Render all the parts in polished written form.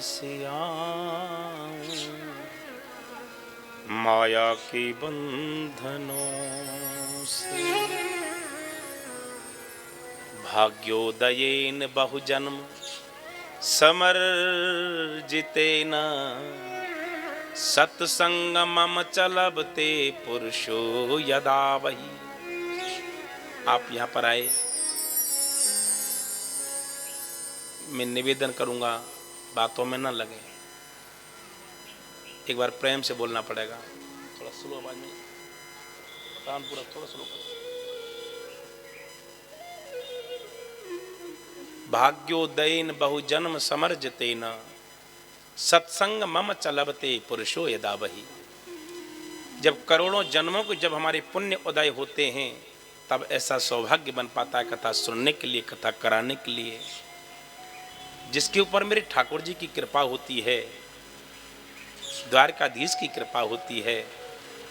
से आऊं माया के बंधनों से। भाग्योदयेन बहुजन्म समर्जितेन सत्संगमम चलबते पुरुषो यदा वही। आप यहाँ पर आए, मैं निवेदन करूंगा बातों में ना लगे, एक बार प्रेम से बोलना पड़ेगा। थोड़ा स्लो आवाज में, कान पूरा थोड़ा स्लो करो। भाग्योदयेन बहुजन्म समर्जितेन सत्संग मम चलबते पुरुषो यदा वही। जब करोड़ों जन्मों के जब हमारे पुण्य उदय होते हैं तब ऐसा सौभाग्य बन पाता है कथा सुनने के लिए, कथा कराने के लिए। जिसके ऊपर मेरे ठाकुर जी की कृपा होती है, द्वारकाधीश की कृपा होती है,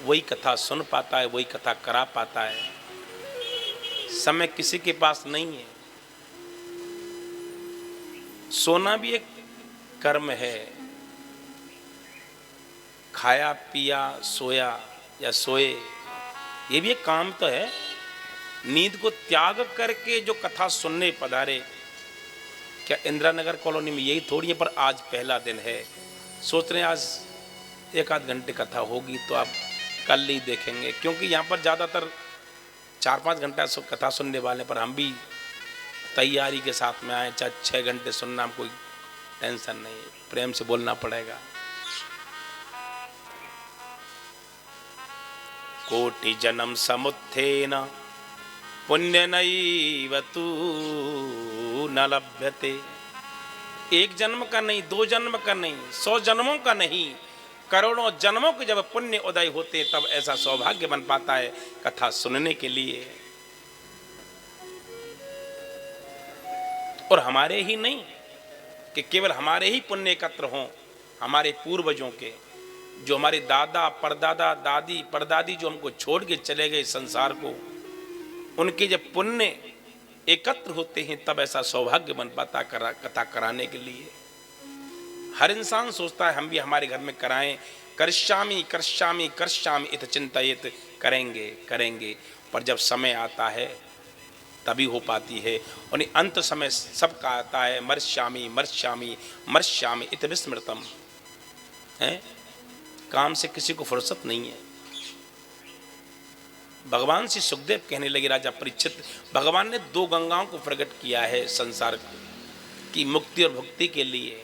वही कथा सुन पाता है, वही कथा करा पाता है। समय किसी के पास नहीं है। सोना भी एक कर्म है। खाया पिया सोया या सोए, ये भी एक काम तो है। नींद को त्याग करके जो कथा सुनने पधारे, क्या इंदिरा नगर कॉलोनी में यही थोड़ी है? पर आज पहला दिन है, सोच रहे हैं आज एक आध घंटे कथा होगी तो आप कल ही देखेंगे, क्योंकि यहाँ पर ज़्यादातर 4-5 घंटा कथा सुनने वाले, पर हम भी तैयारी के साथ में आए। चाहे 6 घंटे सुनना, हम कोई टेंशन नहीं, प्रेम से बोलना पड़ेगा। कोटि जन्म समुत्थेन पुण्य नैव तु न लभ्यते। एक जन्म का नहीं, 2 जन्म का नहीं, 100 जन्मों का नहीं, करोड़ों जन्मों के जब पुण्य उदय होते तब ऐसा सौभाग्य बन पाता है कथा सुनने के लिए। और हमारे ही नहीं कि केवल हमारे ही पुण्य एकत्र हों, हमारे पूर्वजों के, जो हमारे दादा परदादा दादी परदादी जो हमको छोड़ के चले गए संसार को, उनके जब पुण्य एकत्र होते हैं तब ऐसा सौभाग्य बन पाता कथा कराने के लिए। हर इंसान सोचता है हम भी हमारे घर में कराएं, करश्यामी करश्यामी करश्यामी इत चिंतित, करेंगे करेंगे, पर जब समय आता है तभी हो पाती है। और अंत समय सबका आता है, मर्श्यामी मर्श्यामी मर्श्यामी इत विस्मृतम है। काम से किसी को फुर्सत नहीं है। भगवान श्री सुखदेव कहने लगे, राजा परीक्षित, भगवान ने 2 गंगाओं को प्रकट किया है संसार की मुक्ति और भक्ति के लिए।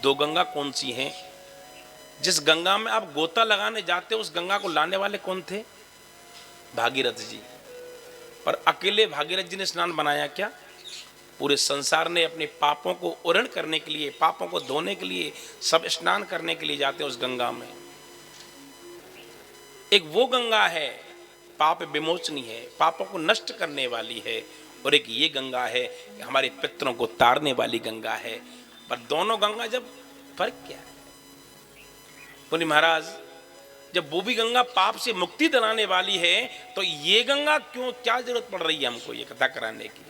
2 गंगा कौन सी हैं? जिस गंगा में आप गोता लगाने जाते हो उस गंगा को लाने वाले कौन थे? भागीरथ जी। पर अकेले भागीरथ जी ने स्नान बनाया क्या? पूरे संसार ने अपने पापों को उरण करने के लिए, पापों को धोने के लिए सब स्नान करने के लिए जाते हैं उस गंगा में। एक वो गंगा है पाप विमोचनी है, पापों को नष्ट करने वाली है, और एक ये गंगा है हमारे पितरों को तारने वाली गंगा है। पर दोनों गंगा जब फर्क क्या है? बोले महाराज, जब वो भी गंगा पाप से मुक्ति दिलाने वाली है तो ये गंगा क्यों, क्या जरूरत पड़ रही है हमको ये कथा कराने की?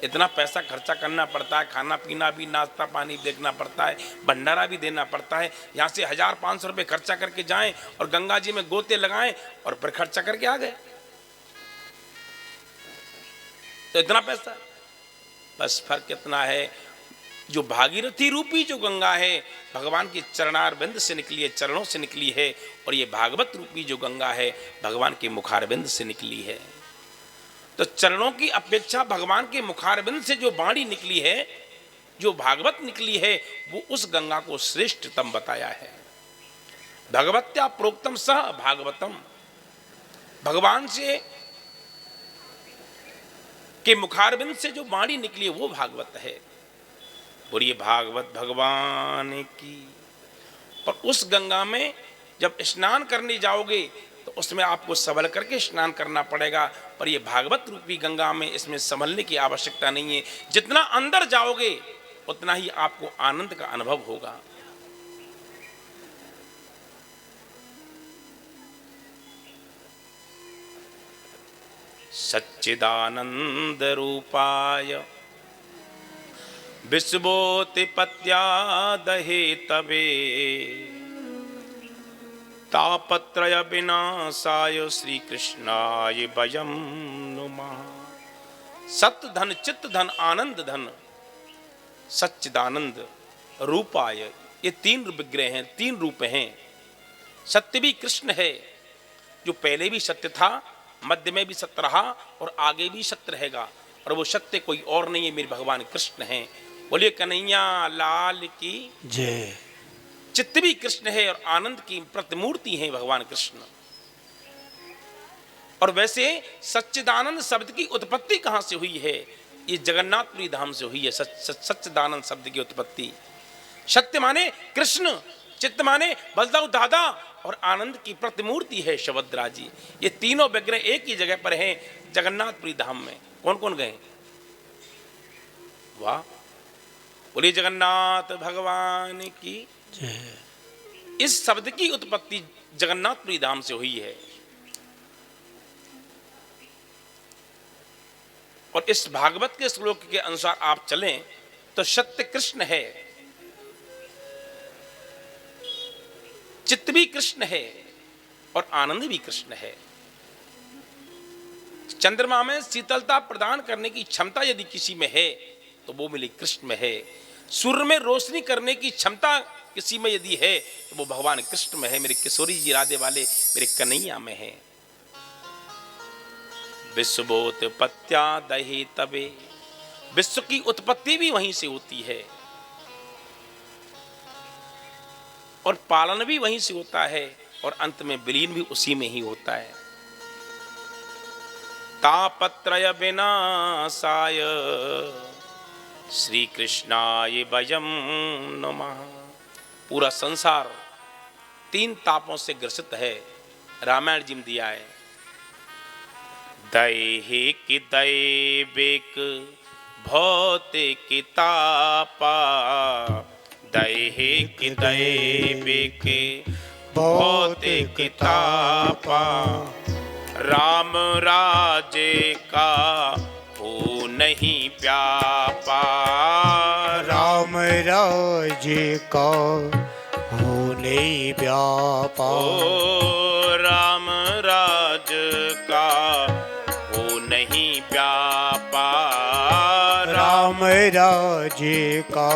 इतना पैसा खर्चा करना पड़ता है, खाना पीना भी, नाश्ता पानी देखना पड़ता है, भंडारा भी देना पड़ता है। यहाँ से 1000-500 रुपये खर्चा करके जाएं और गंगा जी में गोते लगाएं और फिर खर्चा करके आ गए, तो इतना पैसा। बस फर्क इतना है, जो भागीरथी रूपी जो गंगा है भगवान की चरणारविंद से निकली है, चरणों से निकली है, और ये भागवत रूपी जो गंगा है भगवान के मुखारविंद से निकली है। तो चरणों की अपेक्षा भगवान के मुखारविंद से जो वाणी निकली है, जो भागवत निकली है, वो उस गंगा को श्रेष्ठतम बताया है। भगवत्या प्रोक्तम सह भागवतम, भगवान से के मुखारविंद से जो वाणी निकली है वो भागवत है। बोलिए भागवत भगवान की। पर उस गंगा में जब स्नान करने जाओगे तो उसमें आपको संभल करके स्नान करना पड़ेगा, पर ये भागवत रूपी गंगा में इसमें संभलने की आवश्यकता नहीं है। जितना अंदर जाओगे उतना ही आपको आनंद का अनुभव होगा। सच्चिदानंद रूपाय विश्वोत्पत्त्या दहे तवे तापत्रय विनाशाय श्री कृष्णाय वयं नुमः। सत्य धन, चित्त धन, आनंद धन, सच्चिदानंद रूपाय, ये तीन विग्रह हैं, तीन रूप हैं। सत्य भी कृष्ण है, जो पहले भी सत्य था, मध्य में भी सत्य रहा और आगे भी सत्य रहेगा, और वो सत्य कोई और नहीं है, मेरे भगवान कृष्ण हैं। बोलिए कन्हैया लाल की जय। चित्त भी कृष्ण है और आनंद की प्रतिमूर्ति है भगवान कृष्ण। और वैसे सच्चिदानंद शब्द की उत्पत्ति कहां से हुई है? ये जगन्नाथपुरी धाम से हुई है सच्चिदानंद शब्द की उत्पत्ति। सत्य माने कृष्ण, चित्त माने बलदाऊ दादा, और आनंद की प्रतिमूर्ति है सुभद्रा जी। ये तीनों विग्रह एक ही जगह पर हैं जगन्नाथपुरी धाम में। कौन कौन गए? वाह, बोलिए जगन्नाथ भगवान की जय। इस शब्द की उत्पत्ति जगन्नाथपुरी धाम से हुई है। और इस भागवत के श्लोक के अनुसार आप चलें तो सत्य कृष्ण है, चित्त भी कृष्ण है और आनंद भी कृष्ण है। चंद्रमा में शीतलता प्रदान करने की क्षमता यदि किसी में है तो वो मिली कृष्ण में है। सूर्य में रोशनी करने की क्षमता किसी में यदि है तो वो भगवान कृष्ण में है, मेरे किशोरी जी राधे वाले मेरे कन्हैया में है। विश्वोत्पत्त्या दहे तवे, विश्व की उत्पत्ति भी वहीं से होती है और पालन भी वहीं से होता है और अंत में विलीन भी उसी में ही होता है। तापत्रय विनाशाय श्री कृष्णाय वयं नुमः। पूरा संसार तीन तापों से ग्रसित है, रामायण जी में दिया है। दैहिक दैविक भौतिक तापा, दैहिक दैविक भौतिक तापा, राम राज्य का हो नहीं व्यापा, राम राज्य का हो नहीं व्यापा, ओ राम राज्य का हो नहीं व्यापा, राम राज्य का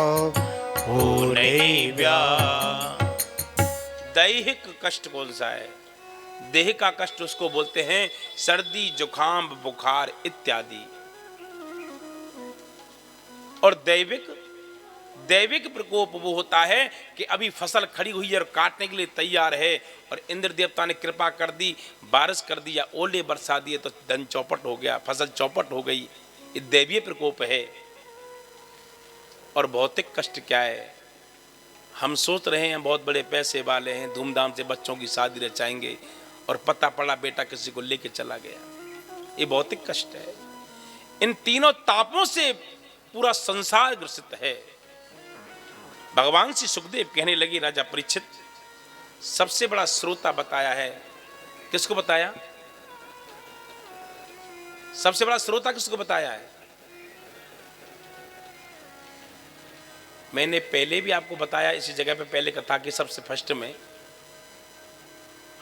हो नहीं व्यापा। दैहिक कष्ट कौन सा है? देह का कष्ट उसको बोलते हैं सर्दी, जुकाम, बुखार इत्यादि। और दैविक प्रकोप वो होता है कि अभी फसल खड़ी हुई है और काटने के लिए तैयार है और इंद्र देवता ने कृपा कर दी, बारिश कर दी या ओले बरसा दिए तो धन चौपट हो गया, फसल चौपट हो गई। ये दैवीय प्रकोप है। और भौतिक कष्ट क्या है? हम सोच रहे हैं बहुत बड़े पैसे वाले हैं, धूमधाम से बच्चों की शादी रचाएंगे और पता पड़ा बेटा किसी को लेके चला गया। ये भौतिक कष्ट है। इन तीनों तापों से पूरा संसार ग्रसित है। भगवान श्री सुखदेव कहने लगे, राजा परीक्षित सबसे बड़ा श्रोता बताया है। किसको बताया? सबसे बड़ा श्रोता किसको बताया है? मैंने पहले भी आपको बताया इसी जगह पे, पहले कथा के सबसे फर्स्ट में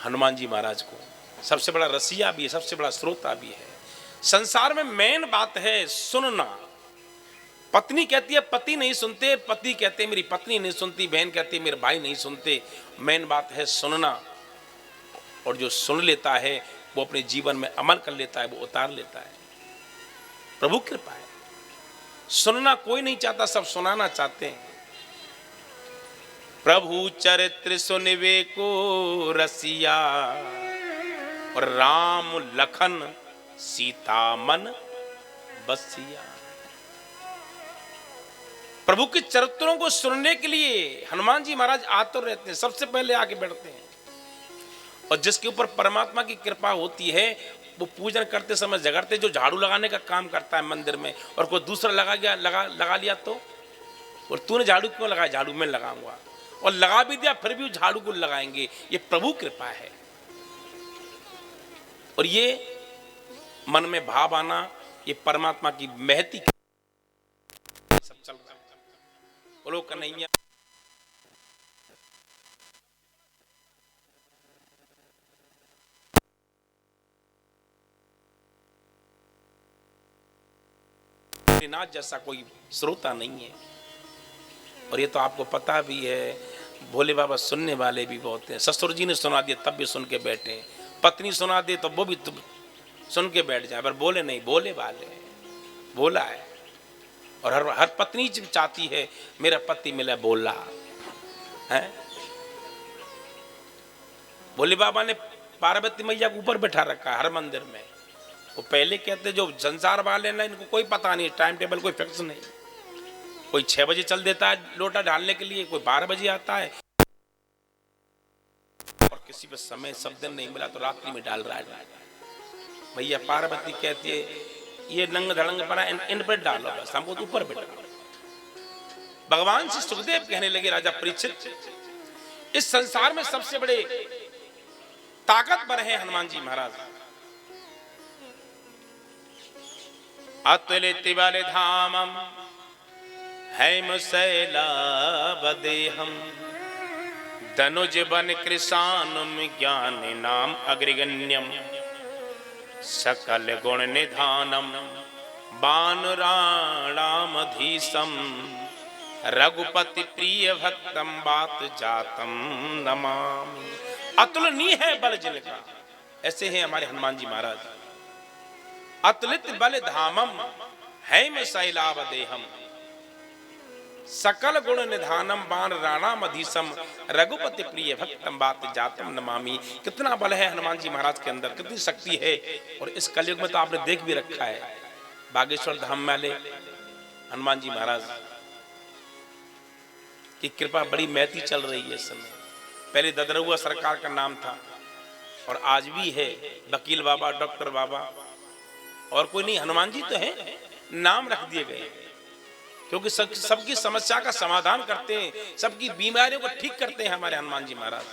हनुमान जी महाराज को। सबसे बड़ा रसिया भी है, सबसे बड़ा श्रोता भी है। संसार में मेन बात है सुनना। पत्नी कहती है पति नहीं सुनते, पति कहते हैं मेरी पत्नी नहीं सुनती, बहन कहती है मेरे भाई नहीं सुनते। मेन बात है सुनना। और जो सुन लेता है वो अपने जीवन में अमल कर लेता है, वो उतार लेता है। प्रभु कृपा है। सुनना कोई नहीं चाहता, सब सुनाना चाहते हैं। प्रभु चरित्र सुनवे को रसिया, और राम लखन सीता मन बसिया। प्रभु के चरित्रों को सुनने के लिए हनुमान जी महाराज आतुर रहते हैं, सबसे पहले आके बैठते हैं। और जिसके ऊपर परमात्मा की कृपा होती है वो पूजन करते समय जगरते, जो झाड़ू लगाने का काम करता है मंदिर में, और कोई दूसरा लगा लिया तो, और तूने झाड़ू क्यों लगाया? झाड़ू में लगाऊंगा। और लगा भी दिया फिर भी झाड़ू को लगाएंगे। ये प्रभु कृपा है। और ये मन में भाव आना, ये परमात्मा की महती सब चल रहा है। बोलो कन्हैया। नाथ जैसा कोई श्रोता नहीं है। और ये तो आपको पता भी है, भोले बाबा सुनने वाले भी बहुत हैं। ससुर जी ने सुना दिया तब भी सुन के बैठे, पत्नी सुना दे तो वो भी सुन के बैठ जाए, पर बोले नहीं, बोले वाले बोला है। और हर पत्नी चाहती है मेरा पति मिले बोला है। भोले बाबा ने पार्वती मैया को ऊपर बैठा रखा है हर मंदिर में। वो पहले कहते जो संसार वाले ना, इनको कोई पता नहीं, टाइम टेबल कोई फिक्स नहीं। कोई 6 बजे चल देता है लोटा डालने के लिए, कोई 12 बजे आता है, और किसी पे समय सब दिन नहीं मिला तो रात्रि में डाल रहा है। भैया पार्वती कहती है ये नंग धड़ंग पड़ा, इन पर डालो, बस हमको तो ऊपर बैठा। भगवान से सुखदेव कहने लगे राजा परीक्षित, इस संसार में सबसे बड़े ताकतवर हैं हनुमान जी महाराज। अतुलित बल धामम हैम शैलावदेहम धनुज बन कृशानुम ज्ञान नाम अग्रगण्यम सकल गुण निधानम बानराणामधीशम रघुपति प्रिय भक्तम बात जातम नमामि। अतुलनीय है बल जिनका, ऐसे हैं हमारे हनुमान जी महाराज। अतुलित बल धामम हैम शैलावदेहम सकल गुण निधानम बाण राणाम अधीशम रघुपति प्रिय भक्तम बात जातम नमामि। कितना बल है हनुमान जी महाराज के अंदर, कितनी शक्ति है। और इस कलयुग में तो आपने देख भी रखा है, बागेश्वर धाम वाले हनुमान जी महाराज की कृपा बड़ी महती चल रही है इस समय। पहले ददरुआ सरकार का नाम था और आज भी है, वकील बाबा, डॉक्टर बाबा, और कोई नहीं, हनुमान जी तो है, नाम रख दिए गए, क्योंकि सबकी समस्या का समाधान करते हैं, सबकी बीमारियों को ठीक करते हैं हमारे हनुमान जी महाराज।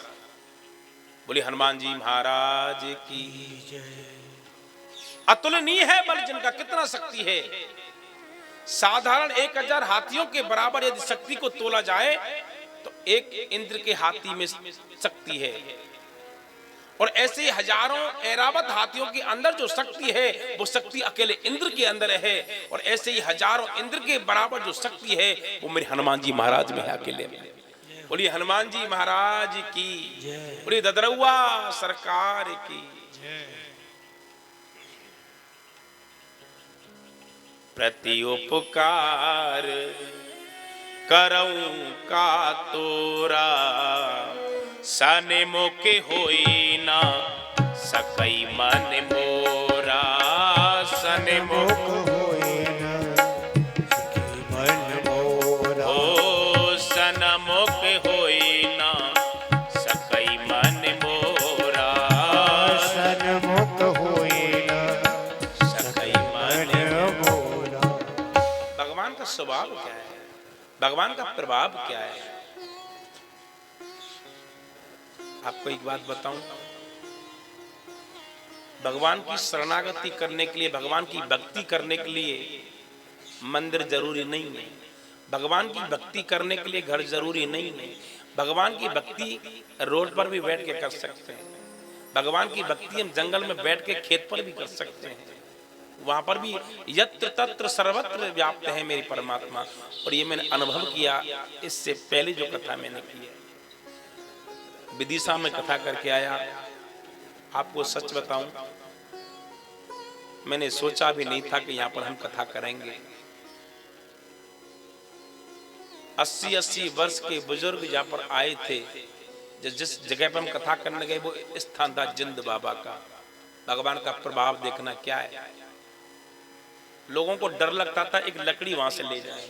बोले हनुमान जी महाराज की जय। अतुलनीय है बल जिनका, कितना शक्ति है। साधारण 1000 हाथियों के बराबर यदि शक्ति को तोला जाए तो एक इंद्र के हाथी में शक्ति है। और ऐसे हजारों ऐरावत हाथियों के अंदर जो शक्ति है वो शक्ति अकेले इंद्र के अंदर है। और ऐसे ही हजारों इंद्र के बराबर जो शक्ति है वो मेरे हनुमान जी महाराज में है, अकेले में। बोलिए हनुमान जी महाराज की, बोलिए ददरुआ सरकार की। प्रति उपकार करऊं का तोरा सन्मुख होई ना सकई मन मोरा। सन्मुख होई ना सकई मन मोरा। ओ सन्मुख होई ना सकई मन मोरा। सन्मुख होई ना सकई मन मोरा। भगवान का स्वभाव क्या है, भगवान का प्रभाव क्या है। आपको एक बात बताऊं, भगवान की शरणागति करने के लिए, भगवान की भक्ति करने के लिए मंदिर जरूरी नहीं है। भगवान की भक्ति करने के लिए घर जरूरी नहीं है। भगवान की भक्ति रोड पर भी बैठ के कर सकते हैं। भगवान की भक्ति हम जंगल में बैठ के खेत पर भी कर सकते हैं। वहां पर भी यत्र तत्र सर्वत्र व्याप्त है मेरी परमात्मा। और ये मैंने अनुभव किया इससे पहले जो कथा मैंने की है। विदिशा में कथा करके आया, आपको सच बताऊं, मैंने सोचा भी नहीं था कि यहां पर हम कथा करेंगे। 80-80 वर्ष के बुजुर्ग यहाँ पर आए थे। जिस जगह पर हम कथा करने गए वो स्थान था जिंद बाबा का। भगवान का प्रभाव देखना क्या है। लोगों को डर लगता था एक लकड़ी वहां से ले जाए,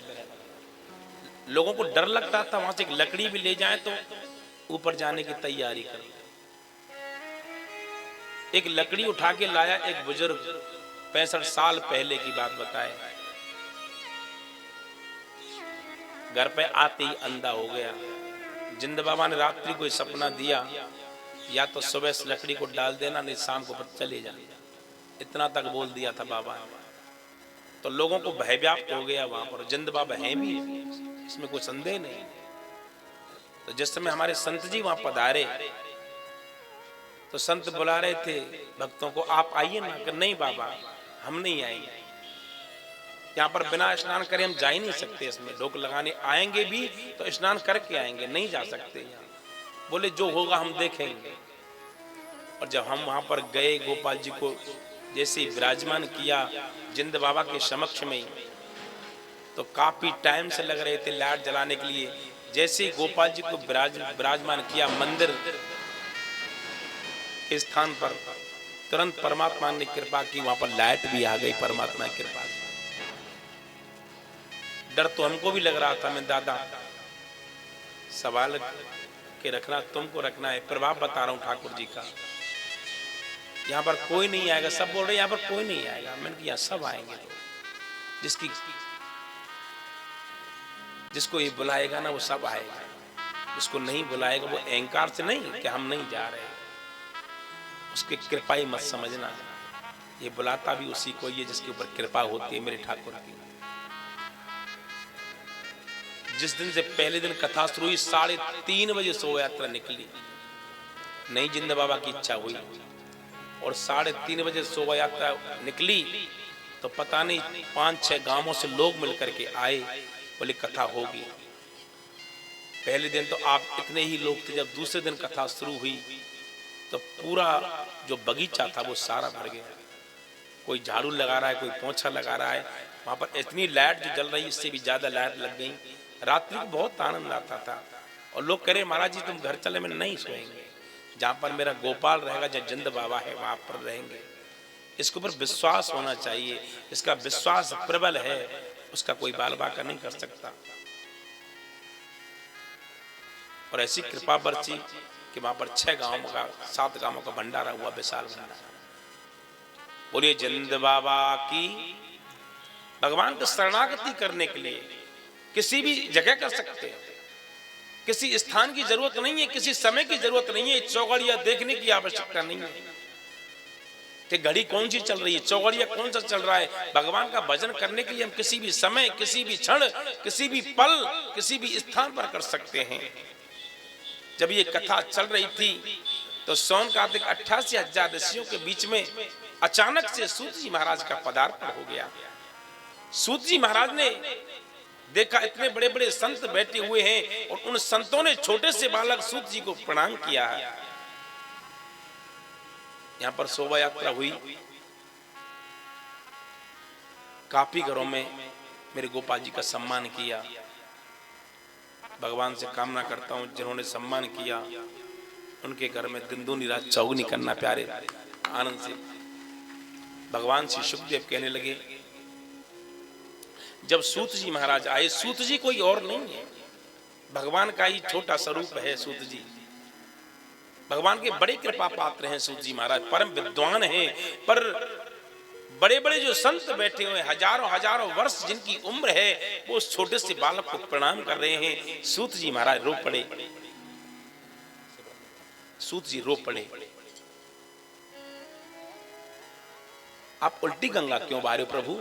लोगों को डर लगता था वहां से एक लकड़ी भी ले जाए तो ऊपर जाने की तैयारी कर। एक लकड़ी उठा के लाया एक बुजुर्ग, 65 साल पहले की बात बताए। घर पे आते ही अंधा हो गया। जिंद बाबा ने रात्रि को सपना दिया, या तो सुबह इस लकड़ी को डाल देना, नहीं शाम को चले जा। इतना तक बोल दिया था बाबा ने। तो लोगों को भय व्याप्त हो गया। वहां पर जिंद बाबा हैं भी, इसमें कोई संदेह नहीं। तो जिस समय हमारे संत जी वहां पधारे तो संत बुला रहे थे भक्तों को, आप आइए ना। कि नहीं बाबा, हम नहीं आएंगे, यहाँ पर बिना स्नान करे हम जा ही नहीं सकते। इसमें रोक लगाने आएंगे भी तो स्नान करके आएंगे, नहीं जा सकते यहाँ। बोले जो होगा हम देखेंगे। और जब हम वहां पर गए, गोपाल जी को जैसे विराजमान किया जिंद बाबा के समक्ष में, तो काफी टाइम से लग रहे थे लाइट जलाने के लिए। जैसे ही गोपाल जी को विराजमान किया मंदिर के स्थान पर, तुरंत परमात्मा ने कृपा की, वहां पर लाइट भी आ गई परमात्मा की कृपा से। डर तो हमको भी लग रहा था। मैं दादा सवाल के रखना तुमको रखना है, प्रभाव बता रहा हूं ठाकुर जी का। यहाँ पर कोई नहीं आएगा, सब बोल रहे यहाँ पर कोई नहीं आएगा। मैंने कहा सब आएंगे, तो जिसको ये बुलाएगा ना वो सब आएगा, जिसको नहीं बुलाएगा वो अहंकार से नहीं कि हम नहीं जा रहे, उसकी कृपा ही मत समझना। ये बुलाता भी उसी को ये जिसके ऊपर कृपा होती है मेरे ठाकुर की। जिस दिन से पहले दिन कथा शुरू हुई 3:30 बजे शोभा यात्रा निकली, नहीं जिंद बाबा की इच्छा हुई, और 3:30 बजे शोभा यात्रा निकली तो पता नहीं 5-6 गांवों से लोग मिलकर के आए, बोले कथा होगी। पहले दिन तो आप इतने ही लोग थे, जब दूसरे दिन कथा शुरू हुई तो पूरा जो बगीचा था वो सारा भर गया। कोई झाड़ू लगा रहा है, कोई पोंछा लगा रहा है। वहां पर इतनी लाइट जो जल रही, इससे भी ज्यादा लाइट लग गई। रात्रि को बहुत आनंद आता था। और लोग कह रहे महाराज जी तुम घर चले, में नहीं सोएंगे, जहां पर मेरा गोपाल रहेगा, जहाँ जिंद बाबा है वहां पर रहेंगे। इसके ऊपर विश्वास होना चाहिए, इसका विश्वास प्रबल है, उसका कोई बाल बाका नहीं कर सकता। और ऐसी कृपा बरसी कि वहां पर 7 गांवों का भंडारा हुआ, विशाल भंडारा। बोलिए जिंद बाबा की। भगवान को शरणागति करने के लिए किसी भी जगह कर सकते हैं, किसी स्थान की जरूरत नहीं है, किसी समय की जरूरत नहीं है, चौघड़िया देखने की आवश्यकता नहीं है कि घड़ी कौन सी चल रही है, चौघड़िया कौन सा चल रहा है। भगवान का भजन करने के लिए हम किसी भी समय, किसी भी क्षण, किसी भी पल, किसी भी स्थान पर कर सकते हैं। जब ये कथा चल रही थी तो सौन कार्तिक 88,000 ऋषियों के बीच में अचानक से सूत जी महाराज का पदार्पण हो गया। सूत जी महाराज ने देखा इतने बड़े बड़े संत बैठे हुए हैं, और उन संतों ने छोटे से बालक सूत जी को प्रणाम किया है। यहां पर शोभा यात्रा हुई, काफी घरों में मेरे गोपाल जी का सम्मान किया। भगवान से कामना करता हूं जिन्होंने सम्मान किया उनके घर में दिन दूनी रात चौगुनी करना प्यारे आनंद से। भगवान श्री सुखदेव कहने लगे, जब सूत जी महाराज आए, सूत जी कोई और नहीं है, भगवान का ही छोटा स्वरूप है सूत जी। भगवान के बड़े कृपा पात्र हैं सूत जी महाराज, परम विद्वान हैं। पर बड़े बड़े जो संत बैठे हुए, हजारों हजारों वर्ष जिनकी उम्र है, वो उस छोटे से बालक को प्रणाम कर रहे हैं। सूत जी महाराज रो पड़े, सूत जी रो पड़े। आप उल्टी गंगा क्यों बहा रहे हो प्रभु?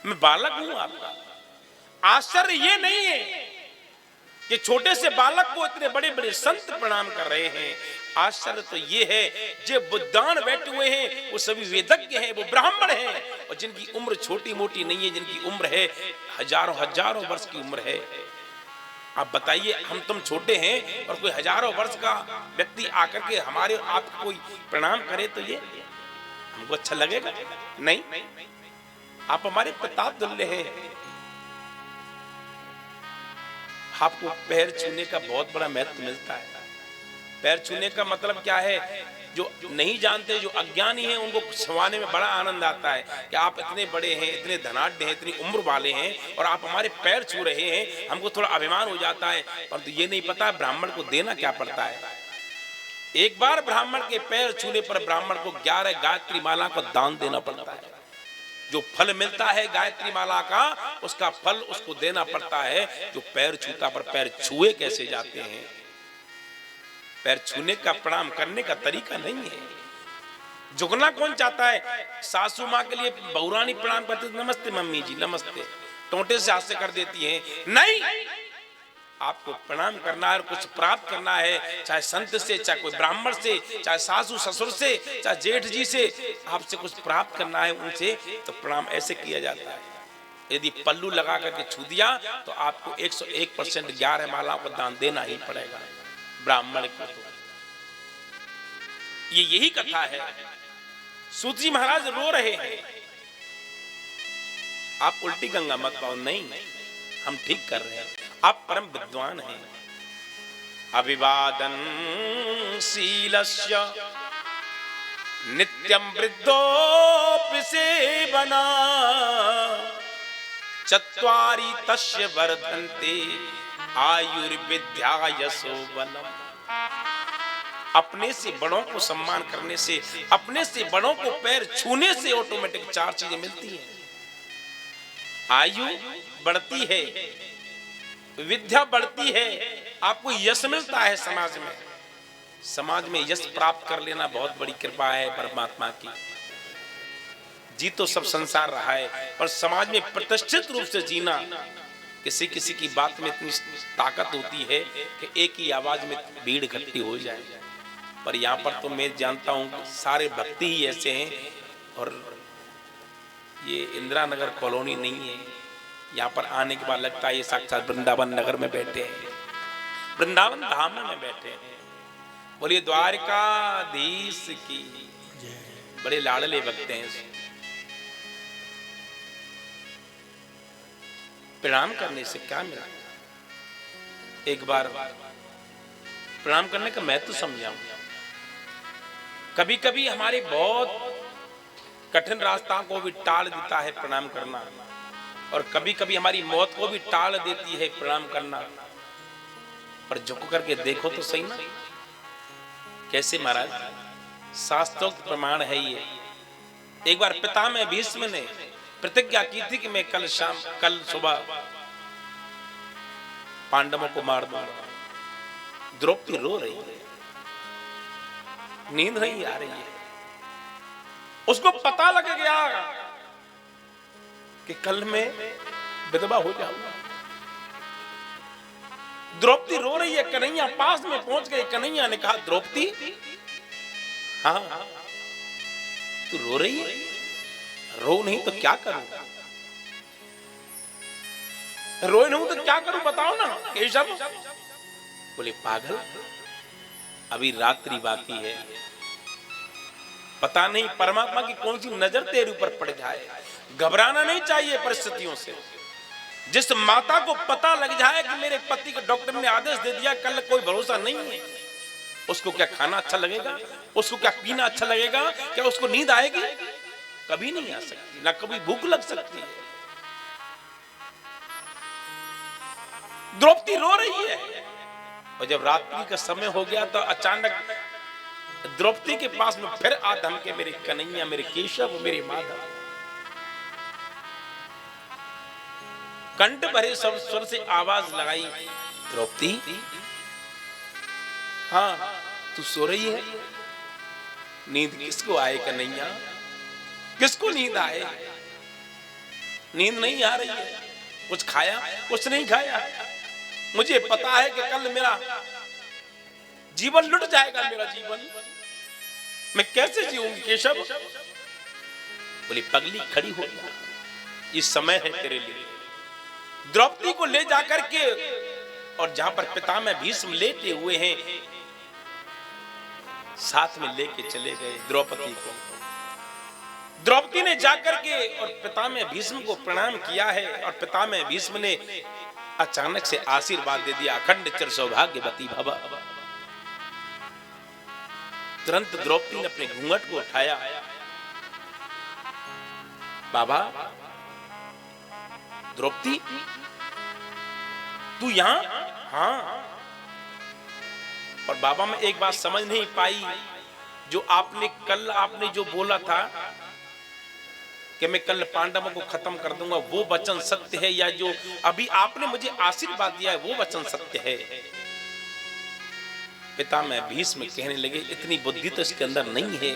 मैं बालक हूं आपका। आश्चर्य ये नहीं है कि छोटे से बालक को इतने बड़े बड़े संत प्रणाम कर रहे हैं। आश्चर्य तो ये है जो बुद्धान बैठे हुए हैं वो सभी वेदज्ञ हैं, वो ब्राह्मण हैं, और जिनकी उम्र छोटी मोटी नहीं है, जिनकी उम्र है हजारों हजारों वर्ष की उम्र है। आप बताइए, हम तुम छोटे हैं और कोई हजारों वर्ष का व्यक्ति आकर के हमारे आपको कोई प्रणाम करे तो ये हमको अच्छा लगेगा? नहीं, आप हमारे प्रताप दुल्ले हैं। आपको पैर छूने का बहुत बड़ा महत्व मिलता है। पैर छूने का मतलब क्या है? जो नहीं जानते, जो अज्ञानी हैं, उनको छुआने में बड़ा आनंद आता है कि आप इतने बड़े हैं, इतने धनाढ्य हैं, इतनी उम्र वाले हैं और आप हमारे पैर छू रहे हैं, हमको थोड़ा अभिमान हो जाता है। परंतु ये नहीं पता ब्राह्मण को देना क्या पड़ता है। एक बार ब्राह्मण के पैर छूने पर ब्राह्मण को 11 गायत्री माला को दान देना पड़ता है। जो फल मिलता है गायत्री माला का, उसका फल उसको देना पड़ता है। जो पैर छूता पर पैर छुए कैसे जाते हैं? पैर छूने का प्रणाम करने का तरीका नहीं है। झुकना कौन चाहता है? सासू माँ के लिए बहुरानी प्रणाम करती, नमस्ते मम्मी जी नमस्ते, टोंटे से हाथ से कर देती है। नहीं, आपको प्रणाम करना है और कुछ प्राप्त करना है, चाहे संत से, चाहे कोई ब्राह्मण से, चाहे सासू ससुर से, चाहे जेठ जी से, आपसे कुछ प्राप्त करना है उनसे, तो प्रणाम ऐसे किया जाता है। यदि पल्लू लगा करके छू दिया तो आपको 101% 11 मालाओं को दान देना ही पड़ेगा ब्राह्मण को। तो ये यही कथा है। सूत जी महाराज रो रहे हैं, आप उल्टी गंगा मत पाओ। नहीं, हम ठीक कर रहे हैं, आप परम विद्वान हैं। अभिवादन शीलस्य नित्यं वृद्धोऽपि सेवना चत्वारि तस्य वर्धन्ते आयुर्विद्या यशोबलम्। अपने से बड़ों को सम्मान करने से, अपने से बड़ों को पैर छूने से ऑटोमेटिक 4 चीजें मिलती हैं। आयु बढ़ती है, विद्या बढ़ती है, आपको यश मिलता है समाज में। समाज में यश प्राप्त कर लेना बहुत बड़ी कृपा है परमात्मा की। जी तो सब संसार रहा है, और समाज में प्रतिष्ठित रूप से जीना, किसी किसी की बात में इतनी ताकत होती है कि एक ही आवाज में भीड़ इकट्ठी हो जाए। पर यहाँ पर तो मैं जानता हूँ सारे भक्ति ही ऐसे हैं, और ये इंदिरा नगर कॉलोनी नहीं है। यहाँ पर आने के बाद लगता है ये साक्षात वृंदावन नगर में बैठे हैं, वृंदावन धाम में बैठे हैं। बोलिए द्वारकाधीश की। बड़े लाडले भक्त हैं। प्रणाम करने से क्या मिला? एक बार प्रणाम करने का महत्व समझाऊं। कभी कभी हमारे बहुत कठिन रास्ता को भी टाल देता है प्रणाम करना, और कभी कभी हमारी मौत को भी टाल देती है प्रणाम करना। पर झुक करके देखो तो सही ना, कैसे महाराज? शास्त्रोक्त प्रमाण है ये। एक बार पितामह भीष्म ने प्रतिज्ञा की थी कि मैं कल सुबह पांडवों को मार दूंगा। द्रौपदी रो रही है, नींद नहीं आ रही है। उसको पता लग गया कि कल मैं विधवा हो जाऊंगा। द्रौपदी रो रही है, कन्हैया पास में पहुंच गए। कन्हैया ने कहा, द्रौपदी हाँ तू रो रही है? रो नहीं तो क्या करूं? रो नहीं तो क्या करूं बताओ ना केशव। बोले पागल, अभी रात्रि बाकी है, पता नहीं परमात्मा की कौन सी नजर तेरे ऊपर पड़ जाए। घबराना नहीं चाहिए परिस्थितियों से। जिस माता को पता लग जाए कि मेरे पति को डॉक्टर ने आदेश दे दिया, कल कोई भरोसा नहीं है, उसको क्या खाना अच्छा लगेगा? उसको क्या पीना अच्छा लगेगा? क्या उसको नींद आएगी? कभी नहीं आ सकती, ना कभी भूख लग सकती है। द्रौपदी रो रही है, और जब रात्रि का समय हो गया तो अचानक द्रौपदी के पास में फिर आ धम के मेरे कन्हैया, मेरे केशव, मेरे माधव। कंठ भरे स्वर से आवाज लगाई, द्रौपदी हाँ तू सो रही है? नींद किसको आए कन्हैया? किसको नींद आए? नींद नहीं आ रही है। कुछ खाया? कुछ नहीं खाया। मुझे पता है कि कल मेरा जीवन लुट जाएगा, मेरा जीवन मैं कैसे जीऊंगी केशव? बोली पगली खड़ी हो जा, ये समय है तेरे लिए। द्रौपदी को ले जाकर के, और जहां पर पितामह भीष्म लेटे हुए हैं, साथ में लेके चले गए द्रौपदी को। द्रौपदी ने जाकर के और पितामह भीष्म को प्रणाम किया है, और पितामह भीष्म ने अचानक से आशीर्वाद दे दिया, अखंड चिर सौभाग्यवती भव। तुरंत द्रौपदी ने अपने घूंघट को उठाया। बाबा द्रौपदी तू यहां? हाँ। और बाबा मैं एक बात समझ नहीं पाई, जो आपने जो बोला था कि मैं कल पांडवों को खत्म कर दूंगा, वो वचन सत्य है, या जो अभी आपने मुझे आशीर्वाद दिया है वो वचन सत्य है? पितामह भीष्म कहने लगे, इतनी बुद्धि तो इसके अंदर नहीं है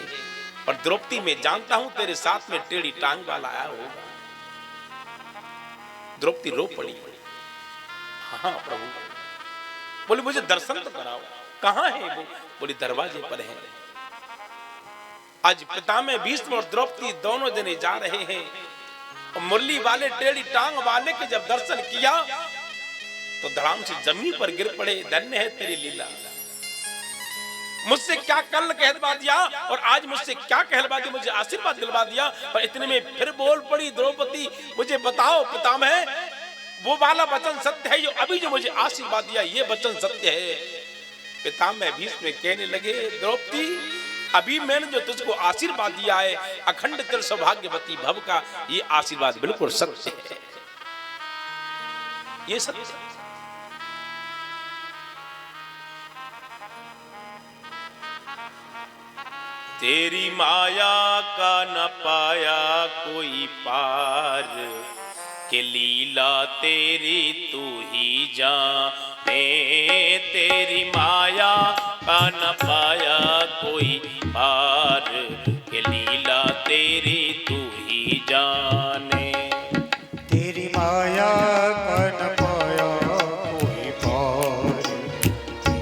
और द्रौपदी मैं जानता हूं तेरे साथ में टेढ़ी टांग वाला आया होगा। द्रौपदी रो पड़ी। हाँ प्रभु। बोली मुझे दर्शन तो कराओ। कहां है वो? बोली दरवाजे पर है। आज पितामह भीष्म और द्रौपदी दोनों जने जा रहे हैं और मुरली वाले टेढ़ी टांग वाले के जब दर्शन किया तो धड़ाम से जमीन पर गिर पड़े। धन्य है तेरी लीला। मुझसे क्या कल कहलवा दिया और आज मुझसे क्या कहलवा दिया, मुझे आशीर्वाद दिलवा दिया। पर इतने में फिर बोल पड़ी द्रौपदी, मुझे बताओ पितामह वो वाला वचन सत्य है जो अभी जो मुझे आशीर्वाद दिया ये वचन सत्य है? पितामह भीष्म कहने लगे द्रौपदी अभी मैंने जो तुझको आशीर्वाद दिया है अखंड तेरे सौभाग्यवती भव का, ये आशीर्वाद बिल्कुल सत्य है। ये सत्य है। तेरी माया का न पाया कोई पार, के लीला तेरी तू ही जाने। तेरी माया का न पाया कोई पार, के लीला तेरी तू ही जाने। तेरी माया का न पाया कोई पार,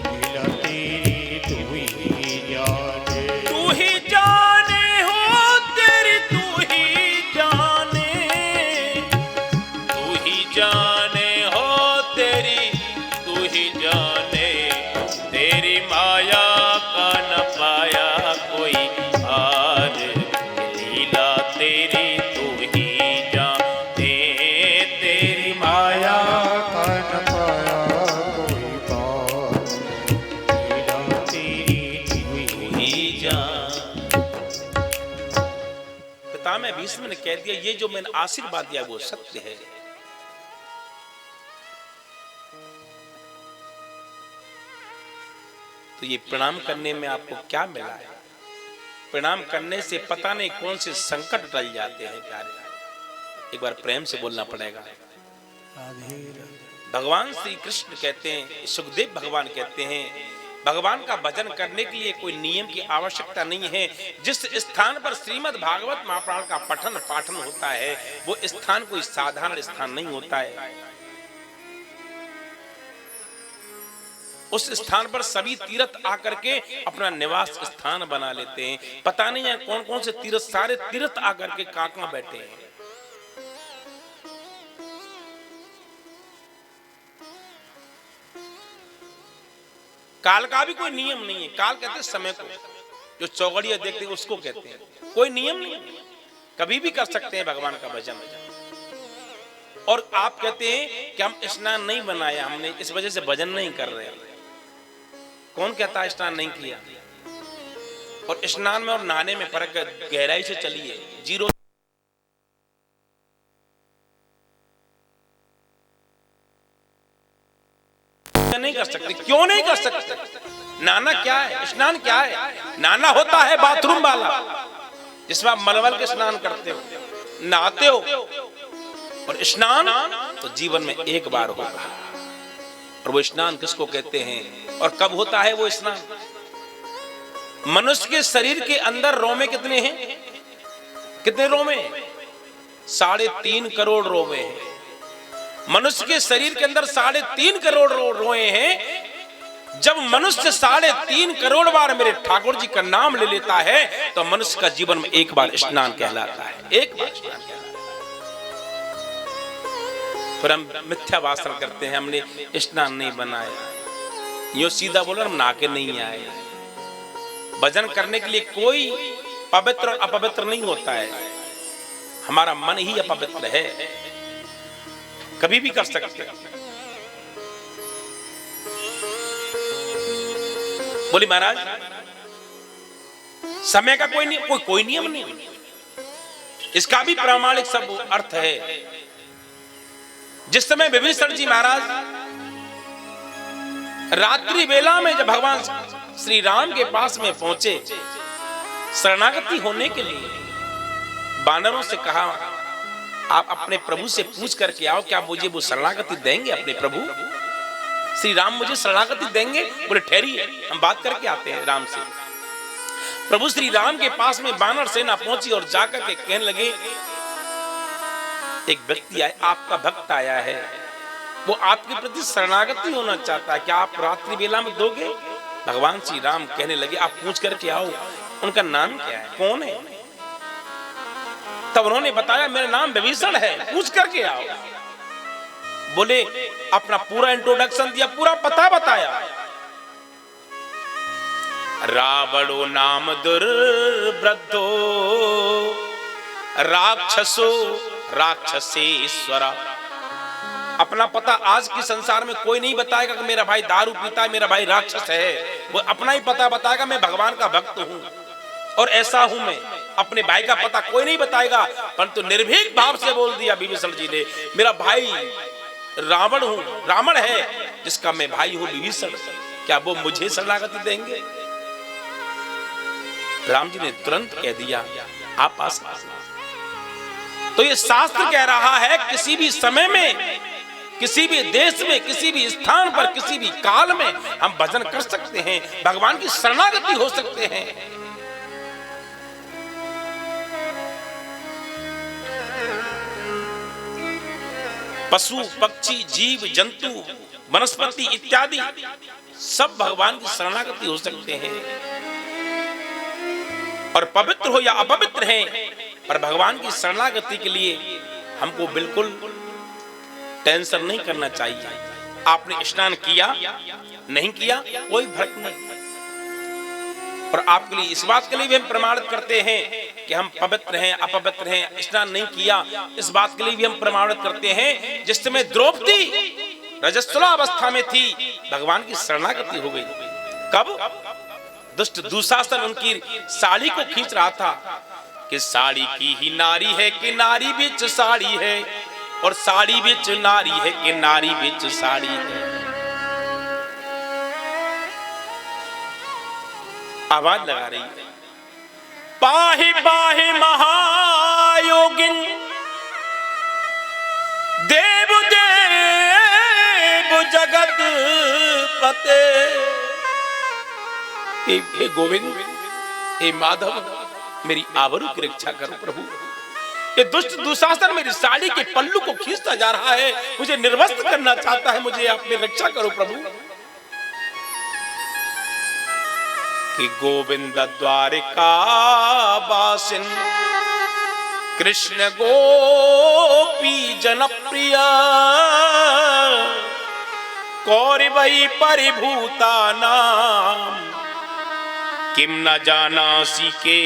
लीला तेरी तू ही जाने। तू ही जाने हो तेरी तू ही जाने, तू ही जाने हो तेरी तू ही जाने। तेरी माया का न पाया कोई हार, लीला तेरी तू ही जाने। तेरी माया का न पाया कोई पार, लीला तेरी तू ही जाने। पितामह भीष्म ने कह दिया ये जो मैंने आशीर्वाद दिया वो सत्य है। तो ये प्रणाम करने में आपको क्या मिला है? प्रणाम करने से पता नहीं कौन से संकट टल जाते हैं प्यारे। एक बार प्रेम से बोलना पड़ेगा। भगवान श्री कृष्ण कहते हैं, सुखदेव भगवान कहते हैं भगवान का भजन करने के लिए कोई नियम की आवश्यकता नहीं है। जिस स्थान पर श्रीमद् भागवत महापुराण का पठन पाठन होता है वो स्थान कोई साधारण स्थान नहीं होता है। उस स्थान पर सभी तीर्थ आकर के अपना निवास स्थान बना लेते हैं। पता नहीं है कौन कौन से तीर्थ, सारे तीर्थ आकर के कहां बैठे हैं। काल का भी कोई नियम नहीं है। काल कहते हैं समय को, जो चौगड़िया देखते हैं उसको कहते हैं। कोई नियम नहीं है, कभी भी कर सकते हैं भगवान का भजन। और आप कहते हैं कि हम स्नान नहीं बनाया हमने, इस वजह से भजन नहीं कर रहे। कौन कहता है स्नान नहीं किया? और स्नान में और नहाने में फर्क गहराई से चलिए, जीरो नहीं कर सकते। क्यों नहीं कर सकते? नहाना क्या है? स्नान क्या है? नहाना होता है बाथरूम वाला जिसमें आप मलमल के स्नान करते हो, नहाते हो। और स्नान तो जीवन में एक बार होगा। और वो स्नान किसको कहते हैं और कब होता है वो स्नान? मनुष्य के शरीर के अंदर रोमे कितने हैं? कितने रोमे? 3.5 करोड़ रोमे हैं। मनुष्य के शरीर के अंदर 3.5 करोड़ रोए हैं। जब मनुष्य 3.5 करोड़ बार मेरे ठाकुर जी का नाम ले लेता है तो मनुष्य का जीवन में एक बार स्नान कहलाता है। एक बार स्नान कहलाता है। फिर हम मिथ्या वासन करते हैं, हमने स्नान नहीं बनाया। यो सीधा बोलो हम नहा के नहीं आए। भजन करने के लिए कोई पवित्र और अपवित्र नहीं होता है। हमारा मन ही अपवित्र है, कभी भी कर सकते हैं। बोली महाराज समय का कोई नियम नहीं। इसका भी प्रामाणिक सब अर्थ है। जिस समय विभीषण जी महाराज रात्रि वेला में जब भगवान श्री राम के पास में पहुंचे शरणागति होने के लिए, बानरों से कहा आप अपने प्रभु से पूछ करके आओ क्या मुझे वो शरणागति देंगे? अपने प्रभु श्री राम मुझे शरणागति देंगे? बोले ठहरिए हम बात करके आते हैं राम से। प्रभु श्री राम के पास में वानर सेना पहुंची और जाकर के कहने लगे, एक व्यक्ति आया, आपका भक्त आया है, वो आपके प्रति शरणागति होना चाहता है, क्या आप रात्रि बेला में दोगे? भगवान श्री राम कहने लगे, आप पूछ करके आओ उनका नाम क्या है, कौन है? तब उन्होंने बताया, मेरा नाम विभीषण है, पूछ करके आओ। बोले, अपना पूरा इंट्रोडक्शन दिया, पूरा पता बताया। रावणो नाम दुर्वृद्धो राक्षसो राक्षसेश्वर। अपना पता आज के संसार में कोई नहीं बताएगा कि मेरा भाई दारू पीता है, मेरा भाई राक्षस है। वो अपना ही पता बताएगा, मैं भगवान का भक्त हूं और ऐसा हूं मैं। अपने भाई का पता कोई नहीं बताएगा, परंतु निर्भीक भाव से बोल दिया विभीषण जी ने, मेरा भाई रावण हूं, रावण है जिसका मैं भाई हूं विभीषण, क्या वो मुझे शरणागति देंगे? राम जी ने तुरंत कह दिया, आप आ सकते। तो ये शास्त्र कह रहा है, किसी भी समय में, किसी भी देश में, किसी भी स्थान पर, किसी भी काल में हम भजन कर सकते हैं, भगवान की शरणागति हो सकते हैं। पशु पक्षी जीव जंतु वनस्पति इत्यादि सब भगवान की शरणागति हो सकते हैं, और पवित्र हो या अपवित्र हैं, पर भगवान की शरणागति के लिए हमको बिल्कुल टेंशन नहीं करना चाहिए। आपने स्नान किया नहीं किया कोई फर्क नहीं, और आपके लिए इस बात के लिए भी हम प्रमाणित करते हैं कि हम पवित्र हैं अपवित्र हैं। स्नान नहीं किया इस बात के लिए भी हम प्रमाणित करते हैं, जिस समय द्रौपदी रजस्वला अवस्था में थी, भगवान की शरणागति हो गई। कब? दुष्ट दुशासन उनकी साड़ी को खींच रहा था कि साड़ी की ही नारी है कि नारी बिच साड़ी है, और साड़ी बिच नारी है कि नारी बिच साड़ी है। आवाज लगा रही है, पाहि पाहि महायोगिन देव देव जगत पते। हे गोविंद, हे माधव, मेरी आबरू की रक्षा करो प्रभु। ये दुष्ट दुशासन मेरी साड़ी के पल्लू को खींचता जा रहा है, मुझे निर्वस्त्र करना चाहता है, मुझे अपनी रक्षा करो प्रभु। कि गोविंद द्वारिका वासिन कृष्ण गोपी जनप्रिय कौरवै परिभूता नाम किम न जानासी के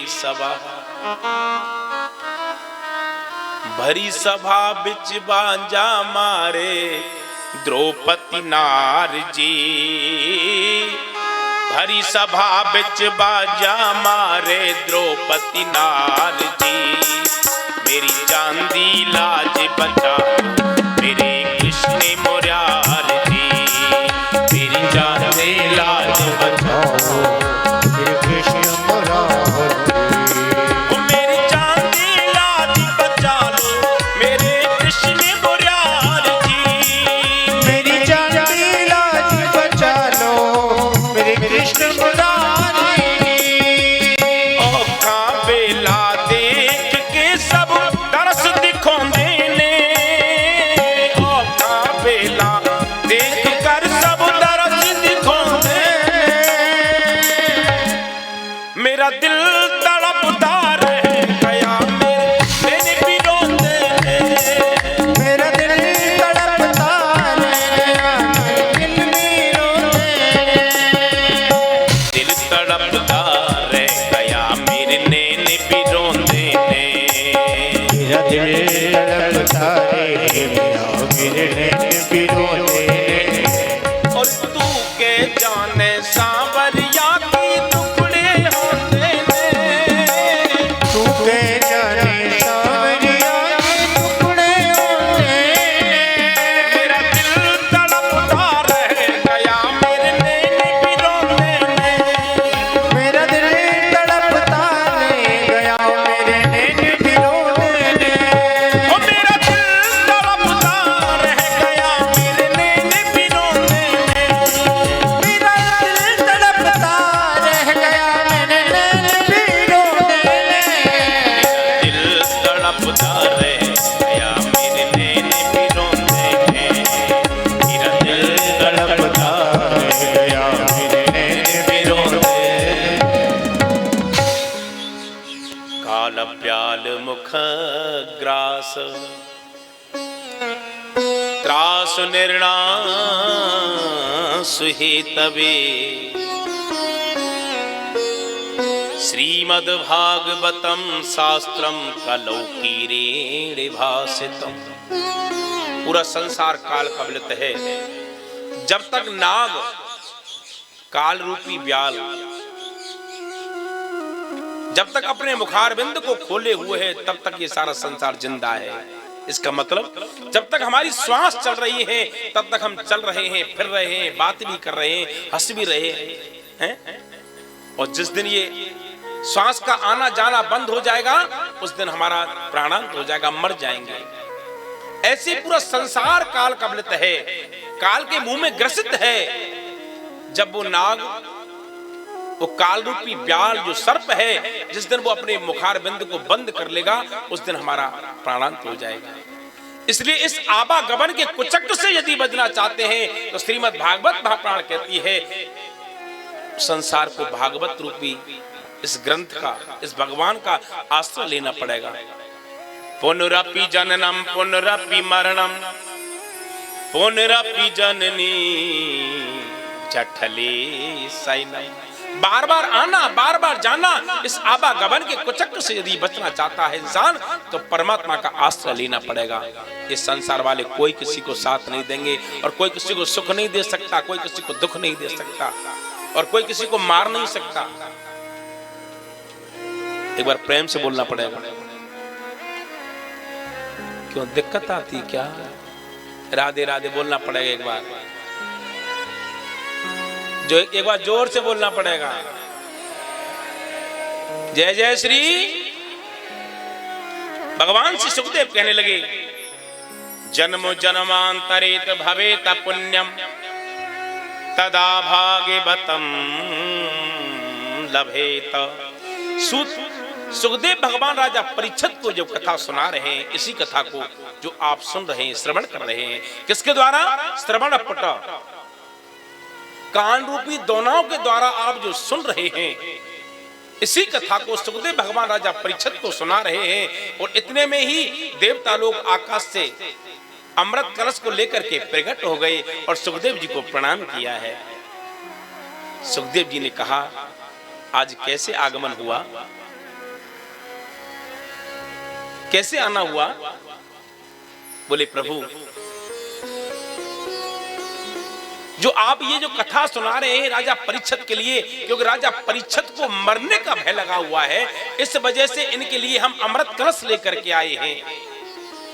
सभा। भरी सभा बिच बांजा मारे द्रौपदी नार जी। भरी सभा बिच बाजा मारे द्रौपदी नार जी। मेरी चांदी लाज बचा मेरे कृष्ण मुरार जी। मेरी चांदी लाज बचाओ मेरे कृष्ण मुरार जी। मेरी चांदी लाज बचा लो मेरे कृष्ण मुरार जी। मेरी चांदी लाज बचा लो मेरे कृष्ण मुरार जी। औखा बेला देख के सब तरस दिखाਉਂਦੇ ਨੇ। औखा बेला देख कर सब तरस दिखाਉਂਦੇ। मेरा दिल तड़पता रह गया मेरे भी रोंदे ने। मेरा दिल तड़पता रह दिल भी रोते। दिल तड़पता रह गया मेरे नैन भी रोंदे ने। मेरा दिल तड़पता रह गया मेरे नैन भी रोते। और तू के जाने सांवरिया की टुकड़े होते ने। तू के जाने सांवरिया के टुकड़े होते। मेरा दिल तड़पता रह गया मेरे नैन भी रोंदे ने। मेरा दिल तड़पता रह गया मेरे नैन भी रोते। ओ मेरा दिल तड़पता रह गया मेरे नैन भी रोंदे ने। मेरा त्रासु निर्णासु हेतवे श्रीमद्भागवतम शास्त्रम कलौकीरेण भासितम। पूरा संसार काल कबलित है। जब तक नाग काल रूपी व्याल जब तक अपने मुखारबिंद को खोले हुए है, तब तक ये सारा संसार जिंदा है। इसका मतलब जब तक हमारी श्वास चल रही है, तब तक हम चल रहे हैं, फिर रहे हैं, बात भी कर रहे हैं, हंस भी रहे हैं। और जिस दिन ये श्वास का आना जाना बंद हो जाएगा, उस दिन हमारा प्राणांत हो जाएगा, मर जाएंगे। ऐसे पूरा संसार काल कबलित है, काल के मुंह में ग्रसित है। जब वो नाग, वो काल रूपी व्याल जो सर्प है, जिस दिन वो अपने मुखारबिंद को बंद कर लेगा, उस दिन हमारा प्राणांत हो जाएगा। इसलिए इस आवागमन के कुचक्र से यदि बचना चाहते हैं, तो श्रीमद् भागवत महापुराण कहती है संसार को भागवत रूपी इस ग्रंथ का, इस भगवान का आश्रय लेना पड़ेगा। पुनरपि जननम पुनरपि मरणम पुनरपि जननी जठले शयनम। बार बार आना, बार बार जाना, इस आवागमन के कुचक्र से यदि बचना चाहता है इंसान, तो परमात्मा का आश्रय लेना पड़ेगा। ये संसार वाले कोई किसी को साथ नहीं देंगे, और कोई किसी को सुख नहीं दे सकता, कोई किसी को दुख नहीं दे सकता, और कोई किसी को मार नहीं सकता। एक बार प्रेम से बोलना पड़ेगा। क्यों दिक्कत आती क्या? राधे राधे बोलना पड़ेगा एक बार, जो एक बार जोर से बोलना पड़ेगा। जय जय श्री। भगवान श्री सुखदेव कहने लगे, जन्म जन्मांतरेत भवेत पुण्यम तदा भागवतम लभेत। सुखदेव भगवान राजा परीक्षित को जो कथा सुना रहे हैं, इसी कथा को जो आप सुन रहे हैं, श्रवण कर रहे हैं, किसके द्वारा? श्रवण पट, कान रूपी दोनाओं के द्वारा आप जो सुन रहे हैं, इसी कथा को सुखदेव भगवान राजा परीक्षित को सुना रहे हैं। और इतने में ही देवता लोग आकाश से अमृत कलश को लेकर के प्रकट हो गए और सुखदेव जी को प्रणाम किया है। सुखदेव जी ने कहा, आज कैसे आगमन हुआ, कैसे आना हुआ? बोले प्रभु, जो आप ये जो कथा सुना रहे हैं राजा परीक्षित के लिए, क्योंकि राजा परीक्षित को मरने का भय लगा हुआ है, इस वजह से इनके लिए हम अमृत कलश लेकर के आए हैं।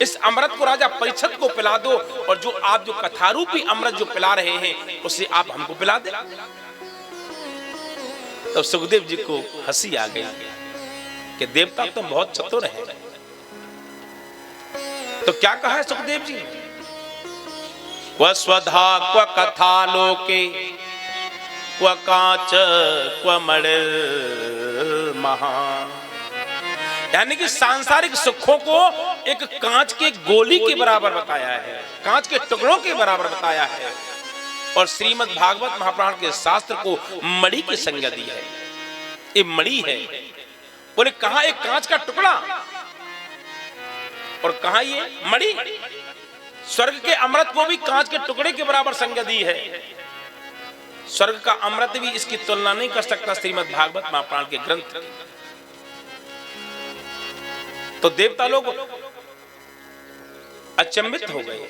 इस अमृत को राजा परीक्षित को पिला दो, और जो आप जो कथारूपी अमृत जो पिला रहे हैं, उसे आप हमको पिला दे। तो सुखदेव जी को हंसी आ गई कि देवता तो बहुत चतुर है। तो क्या कहा है सुखदेव जी? क्व स्वधा क्व कथा लोके क्व कांच क्व मणि महा। यानी कि सांसारिक सुखों को एक कांच के गोली के बराबर बताया है, कांच के टुकड़ों के बराबर बताया है, और श्रीमद् भागवत महापुराण के शास्त्र को मणि की संज्ञा दी है। ये मणि है। बोले कहां एक कांच का टुकड़ा और कहां ये मणि? स्वर्ग के अमृत को भी कांच के टुकड़े के बराबर संज्ञा दी है। स्वर्ग का अमृत भी इसकी तुलना नहीं कर सकता श्रीमद् भागवत महापुराण के ग्रंथ। तो देवता लोग अचंभित हो गए,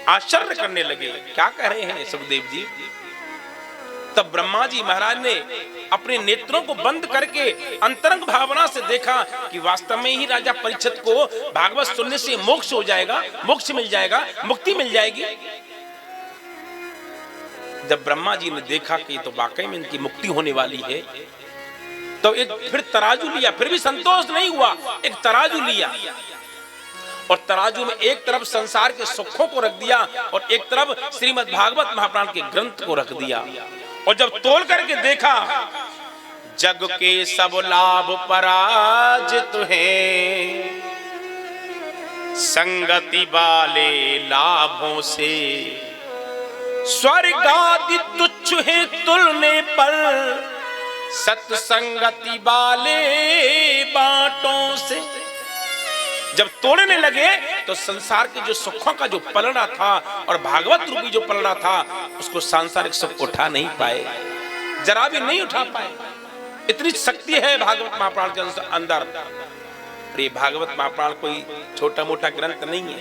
आश्चर्य करने लगे, क्या कह रहे हैं सुखदेव जी? तब ब्रह्मा जी महाराज ने अपने नेत्रों को बंद करके अंतरंग भावना से देखा कि वास्तव में ही राजा परीक्षित को भागवत सुनने से मोक्ष हो जाएगा, मोक्ष मिल जाएगा, मुक्ति मिल जाएगी। जब ब्रह्मा जी ने देखा कि तो वाकई में इनकी मुक्ति होने वाली है, तो एक फिर तराजू लिया, फिर भी संतोष नहीं हुआ, एक तराजू लिया, और तराजू में एक तरफ संसार के सुखों को रख दिया और एक तरफ श्रीमद् भागवत महापुराण के ग्रंथ को रख दिया। और जब तोल करके देखा, जग के सब लाभ पराजित हैं, संगति वाले लाभों से स्वर्ग आदि तुच्छ है तुलने पर, सत्संगति वाले बाटों से। जब तोड़ने लगे तो संसार के जो सुखों का जो पलड़ा था और भागवत रूपी जो पलड़ा था उसको सांसारिक सुख उठा नहीं पाए, जरा भी नहीं उठा पाए। इतनी शक्ति है भागवत महापुराण के अंदर। ये भागवत महापुराण कोई छोटा मोटा ग्रंथ नहीं है।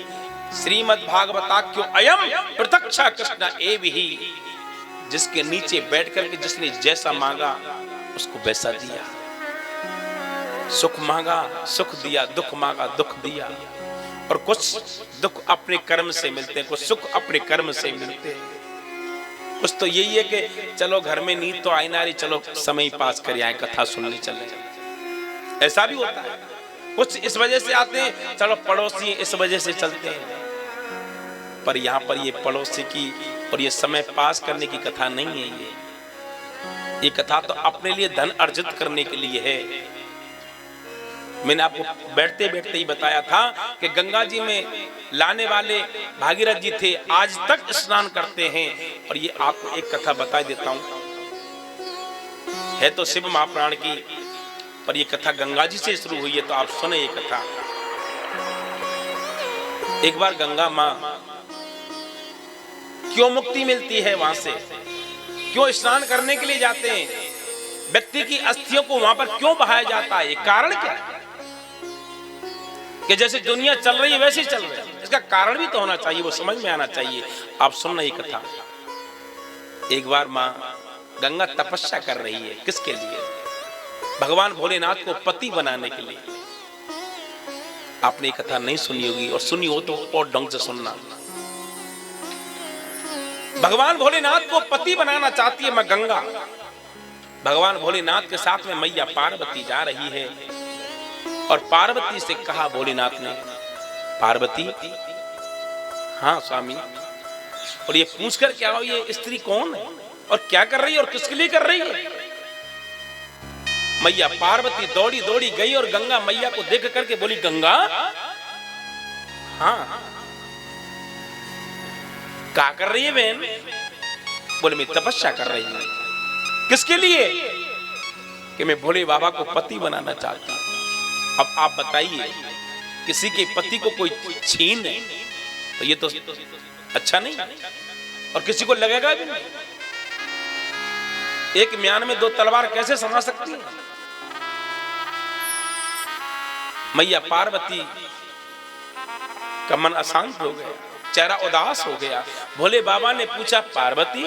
श्रीमद् भागवताख्यो अयम प्रत्यक्षा कृष्ण एवहि, जिसके नीचे बैठ करके जिसने जैसा मांगा उसको वैसा दिया। सुख मांगा सुख दिया, दुख मांगा दुख दिया। और कुछ दुख अपने कर्म से मिलते हैं, कुछ सुख अपने कर्म से मिलते हैं। कुछ तो यही है कि चलो घर में नींद तो आई ना रही, चलो समय पास कर आए, कथा सुनने चले, ऐसा भी होता है। कुछ इस वजह से आते हैं, चलो पड़ोसी इस वजह से चलते हैं। पर यहाँ पर ये पड़ोसी की और ये समय पास करने की कथा नहीं है। ये कथा तो अपने लिए धन अर्जित करने के लिए है। मैंने आपको बैठते बैठते ही बताया था कि गंगा जी में लाने वाले भागीरथ जी थे, आज तक स्नान करते हैं। और ये आपको एक कथा बता देता हूं, है तो शिव महापुराण की, पर ये कथा गंगा जी से शुरू हुई है, तो आप सुने ये कथा। एक बार गंगा मां क्यों मुक्ति मिलती है वहां से, क्यों स्नान करने के लिए जाते हैं, व्यक्ति की अस्थियों को वहां पर क्यों बहाया जाता है, कारण क्या है? कि जैसे दुनिया चल रही है वैसे ही चल रही है, इसका कारण भी तो होना चाहिए, वो समझ में आना चाहिए। आप सुनना ये कथा। एक बार मां गंगा तपस्या कर रही है, किसके लिए? भगवान भोलेनाथ को पति बनाने के लिए। आपने ये कथा नहीं सुनी होगी, और सुनी हो तो और ढंग से सुनना। भगवान भोलेनाथ को पति बनाना चाहती है मां गंगा। भगवान भोलेनाथ के साथ में मैया पार्वती जा रही है, और पार्वती से कहा भोलेनाथ ने, पार्वती, हाँ स्वामी। और ये पूछकर क्या हो, ये स्त्री कौन है और क्या कर रही है और किसके लिए कर रही है? मैया पार्वती दौड़ी दौड़ी गई और गंगा मैया को देख करके बोली, गंगा, हाँ क्या कर रही है बहन? बोले, मैं तपस्या कर रही हूं। किसके लिए? कि मैं भोले बाबा को पति बनाना चाहती हूं। अब आप बताइए, किसी के पति को कोई छीन है तो ये तो अच्छा नहीं, और किसी को लगेगा भी नहीं। एक म्यान में दो तलवार कैसे समा सकती है? मैया पार्वती का मन अशांत हो गया, चेहरा उदास हो गया। भोले बाबा ने पूछा, पार्वती,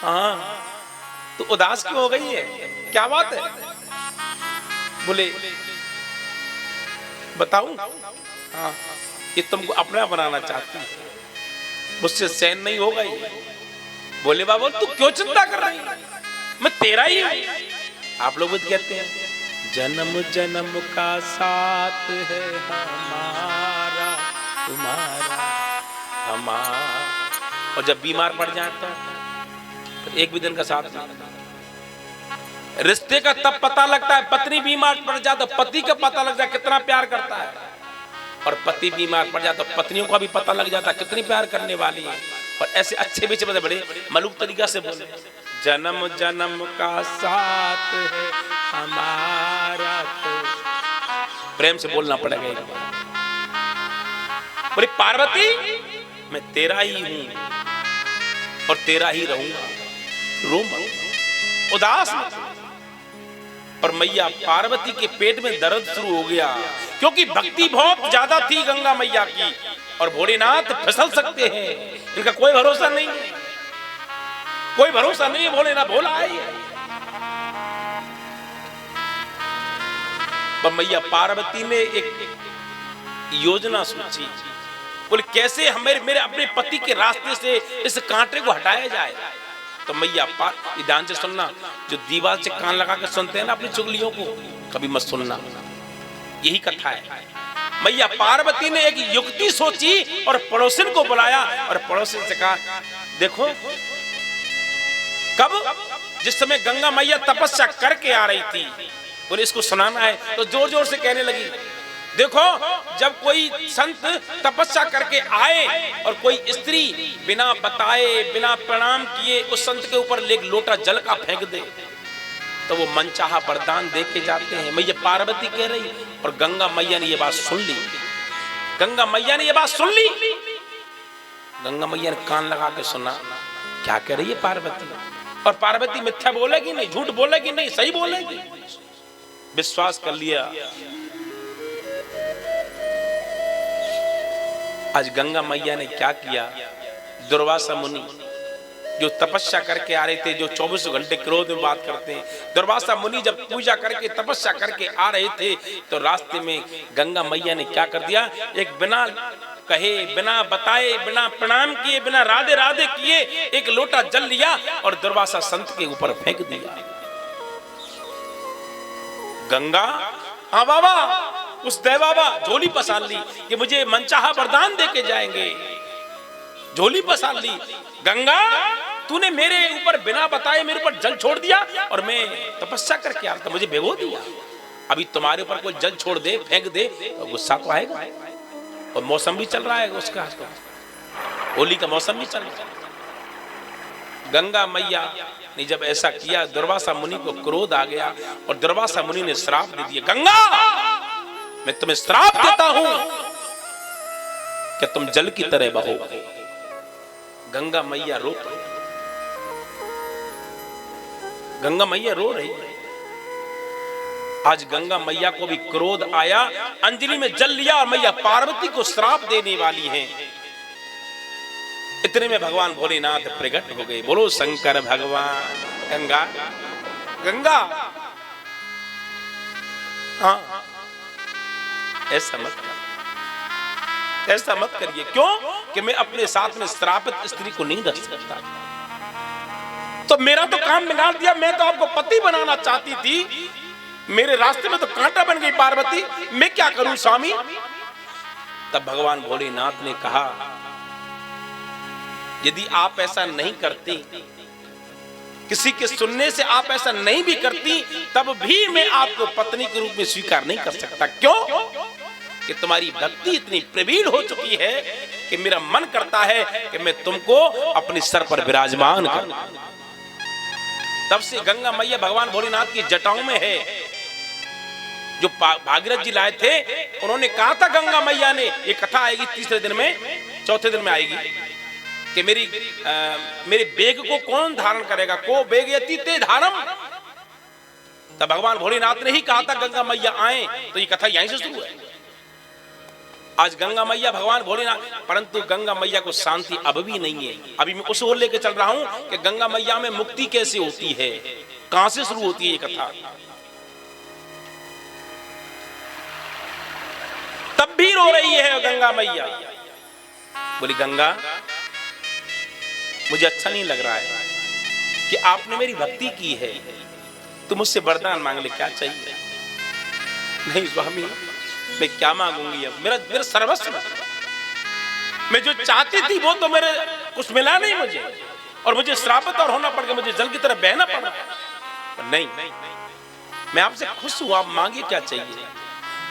हाँ तो उदास क्यों हो गई है, क्या बात है? बोले, बताऊं? हाँ, ये तुमको अपना बनाना चाहती है, मुझसे सहन नहीं होगा ये। बोले बाबा, तू क्यों चिंता कर रही है, मैं तेरा ही हूं। आप लोग भी कहते हैं, जन्म जन्म का साथ है हमारा तुम्हारा हमारा। और जब बीमार पड़ जाए तो एक भी दिन का साथ नहीं। रिश्ते का तब पता लगता है, पत्नी बीमार पड़ जाए तो पति का पता लग जाए कितना प्यार करता है, और पति बीमार पड़ जाए तो पत्नियों का भी पता लग जाता है कितनी प्यार करने वाली है। और ऐसे अच्छे बीच बड़े बड़े मलूक तरीका से बोले, जन्म जन्म का साथ है हमारा, तो प्रेम से बोलना पड़ेगा एक बार। बोले, पार्वती, मैं तेरा ही हूं और तेरा ही रहूंगा, रो मत, उदास मत। पर मैया पार्वती के पेट में दर्द शुरू हो गया, क्योंकि भक्ति बहुत ज्यादा थी गंगा मैया की, और भोलेनाथ फिसल सकते हैं, इनका कोई भरोसा नहीं है, कोई भरोसा नहीं है। भोलेनाथ भोला है। पर मैया पार्वती ने एक योजना सोची। बोले, कैसे मेरे अपने पति के रास्ते से इस कांटे को हटाया जाए? तो मैया ध्यान से सुनना, जो दीवार से कान लगा के सुनते हैं ना अपनी चुगलियों को, कभी मत सुनना, यही कथा है। मैया पार्वती ने एक युक्ति सोची और पड़ोसिन को बुलाया, और पड़ोसिन से कहा, देखो, कब जिस समय गंगा मैया तपस्या करके आ रही थी, बोले इसको सुनाना है, तो जोर जोर से कहने लगी, देखो, जब कोई संत तपस्या करके आए और कोई स्त्री बिना बताए बिना प्रणाम किए उस संत के ऊपर एक लोटा जल का फेंक दे, तो वो मनचाहा वरदान दे के जाते हैं। मैया पार्वती कह रही, और गंगा मैया ने ये बात सुन ली। गंगा मैया ने ये बात सुन ली। गंगा मैया ने कान लगा के सुना, क्या कह रही है पार्वती। और पार्वती मिथ्या बोलेगी नहीं, झूठ बोलेगी नहीं, सही बोलेगी। विश्वास कर लिया। आज गंगा मैया ने क्या किया, दुर्वासा मुनि जो तपस्या करके आ रहे थे, जो 24 घंटे क्रोध में बात करते हैं, दुर्वासा मुनि जब पूजा करके तपस्या करके आ रहे थे तो रास्ते में गंगा मैया ने क्या कर दिया, एक बिना कहे, बिना बताए, बिना प्रणाम किए, बिना राधे राधे किए एक लोटा जल लिया और दुर्वासा संत के ऊपर फेंक दिया। गंगा, हाँ बाबा, उस देव बाबा झोली पसार ली कि मुझे मनचाहा वरदान दे के जाएंगे। झोली पसार ली। गंगा, तूने मेरे ऊपर बिना बताए मेरे ऊपर जल छोड़ दिया और मैं तपस्या करके आ रहा था, मुझे भिगो दिया। अभी तुम्हारे ऊपर कोई जल छोड़ दे, फेंक दे तो गुस्सा तो आएगा। और मौसम भी चल रहा है उसका, होली का मौसम भी चल रहा है। गंगा मैया ने जब ऐसा किया, दुर्वासा मुनि को क्रोध आ गया और दुर्वासा मुनि ने श्राप दे दिया। गंगा, मैं तुम्हें श्राप देता हूं कि तुम जल की तरह बहो। गंगा मैया रो, गंगा मैया रो रही है। आज गंगा मैया को भी क्रोध आया, अंजलि में जल लिया और मैया पार्वती को श्राप देने वाली हैं। इतने में भगवान भोलेनाथ प्रकट हो गए। बोलो शंकर भगवान। गंगा, गंगा, हाँ, ऐसा मत कर, ऐसा मत करिए। क्यों कि मैं अपने साथ में श्रापित स्त्री को नहीं रख सकता। तो मेरा तो काम बिगाड़ दिया। मैं तो आपको पति बनाना चाहती थी, मेरे रास्ते में तो कांटा बन गई पार्वती, मैं क्या करूं स्वामी। तब भगवान भोलेनाथ ने कहा, यदि आप ऐसा नहीं करती, किसी के सुनने से आप ऐसा नहीं भी करती, तब भी मैं आपको पत्नी के रूप में स्वीकार नहीं कर सकता। क्यों कि तुम्हारी भक्ति इतनी प्रवीण हो चुकी है कि मेरा मन करता है कि मैं तुमको अपने सर पर विराजमान करूं। तब से गंगा मैया भगवान भोलेनाथ की जटाओं में है। जो भागीरथ जी लाए थे, उन्होंने कहा था गंगा मैया ने, ये कथा आएगी तीसरे दिन में, चौथे दिन में आएगी, कि मेरे बेग को कौन धारण करेगा, को बेग यति ते धारम। तब भगवान भोलेनाथ ने ही कहा था गंगा मैया आए, तो ये कथा यहीं से शुरू है। आज गंगा मैया भगवान भोलेनाथ, परंतु गंगा मैया को शांति अब भी नहीं है। अभी मैं उस ओर लेके चल रहा हूं कि गंगा मैया में मुक्ति कैसे होती है, कहां से शुरू होती है ये कथा। तब भी रो रही है गंगा मैया। बोली, गंगा, मुझे अच्छा नहीं लग रहा है कि आपने मेरी भक्ति की है, तो मुझसे वरदान मांग ले, क्या चाहिए। नहीं स्वामी, मैं क्या मांगूंगी, अब मेरा सर्वस्व, मैं जो चाहती थी वो तो मेरे कुछ मिला नहीं मुझे, और मुझे श्रापित और होना पड़ गया, मुझे जल की तरह बहना पड़ा। नहीं, मैं आपसे खुश हूं, आप मांगिए क्या चाहिए।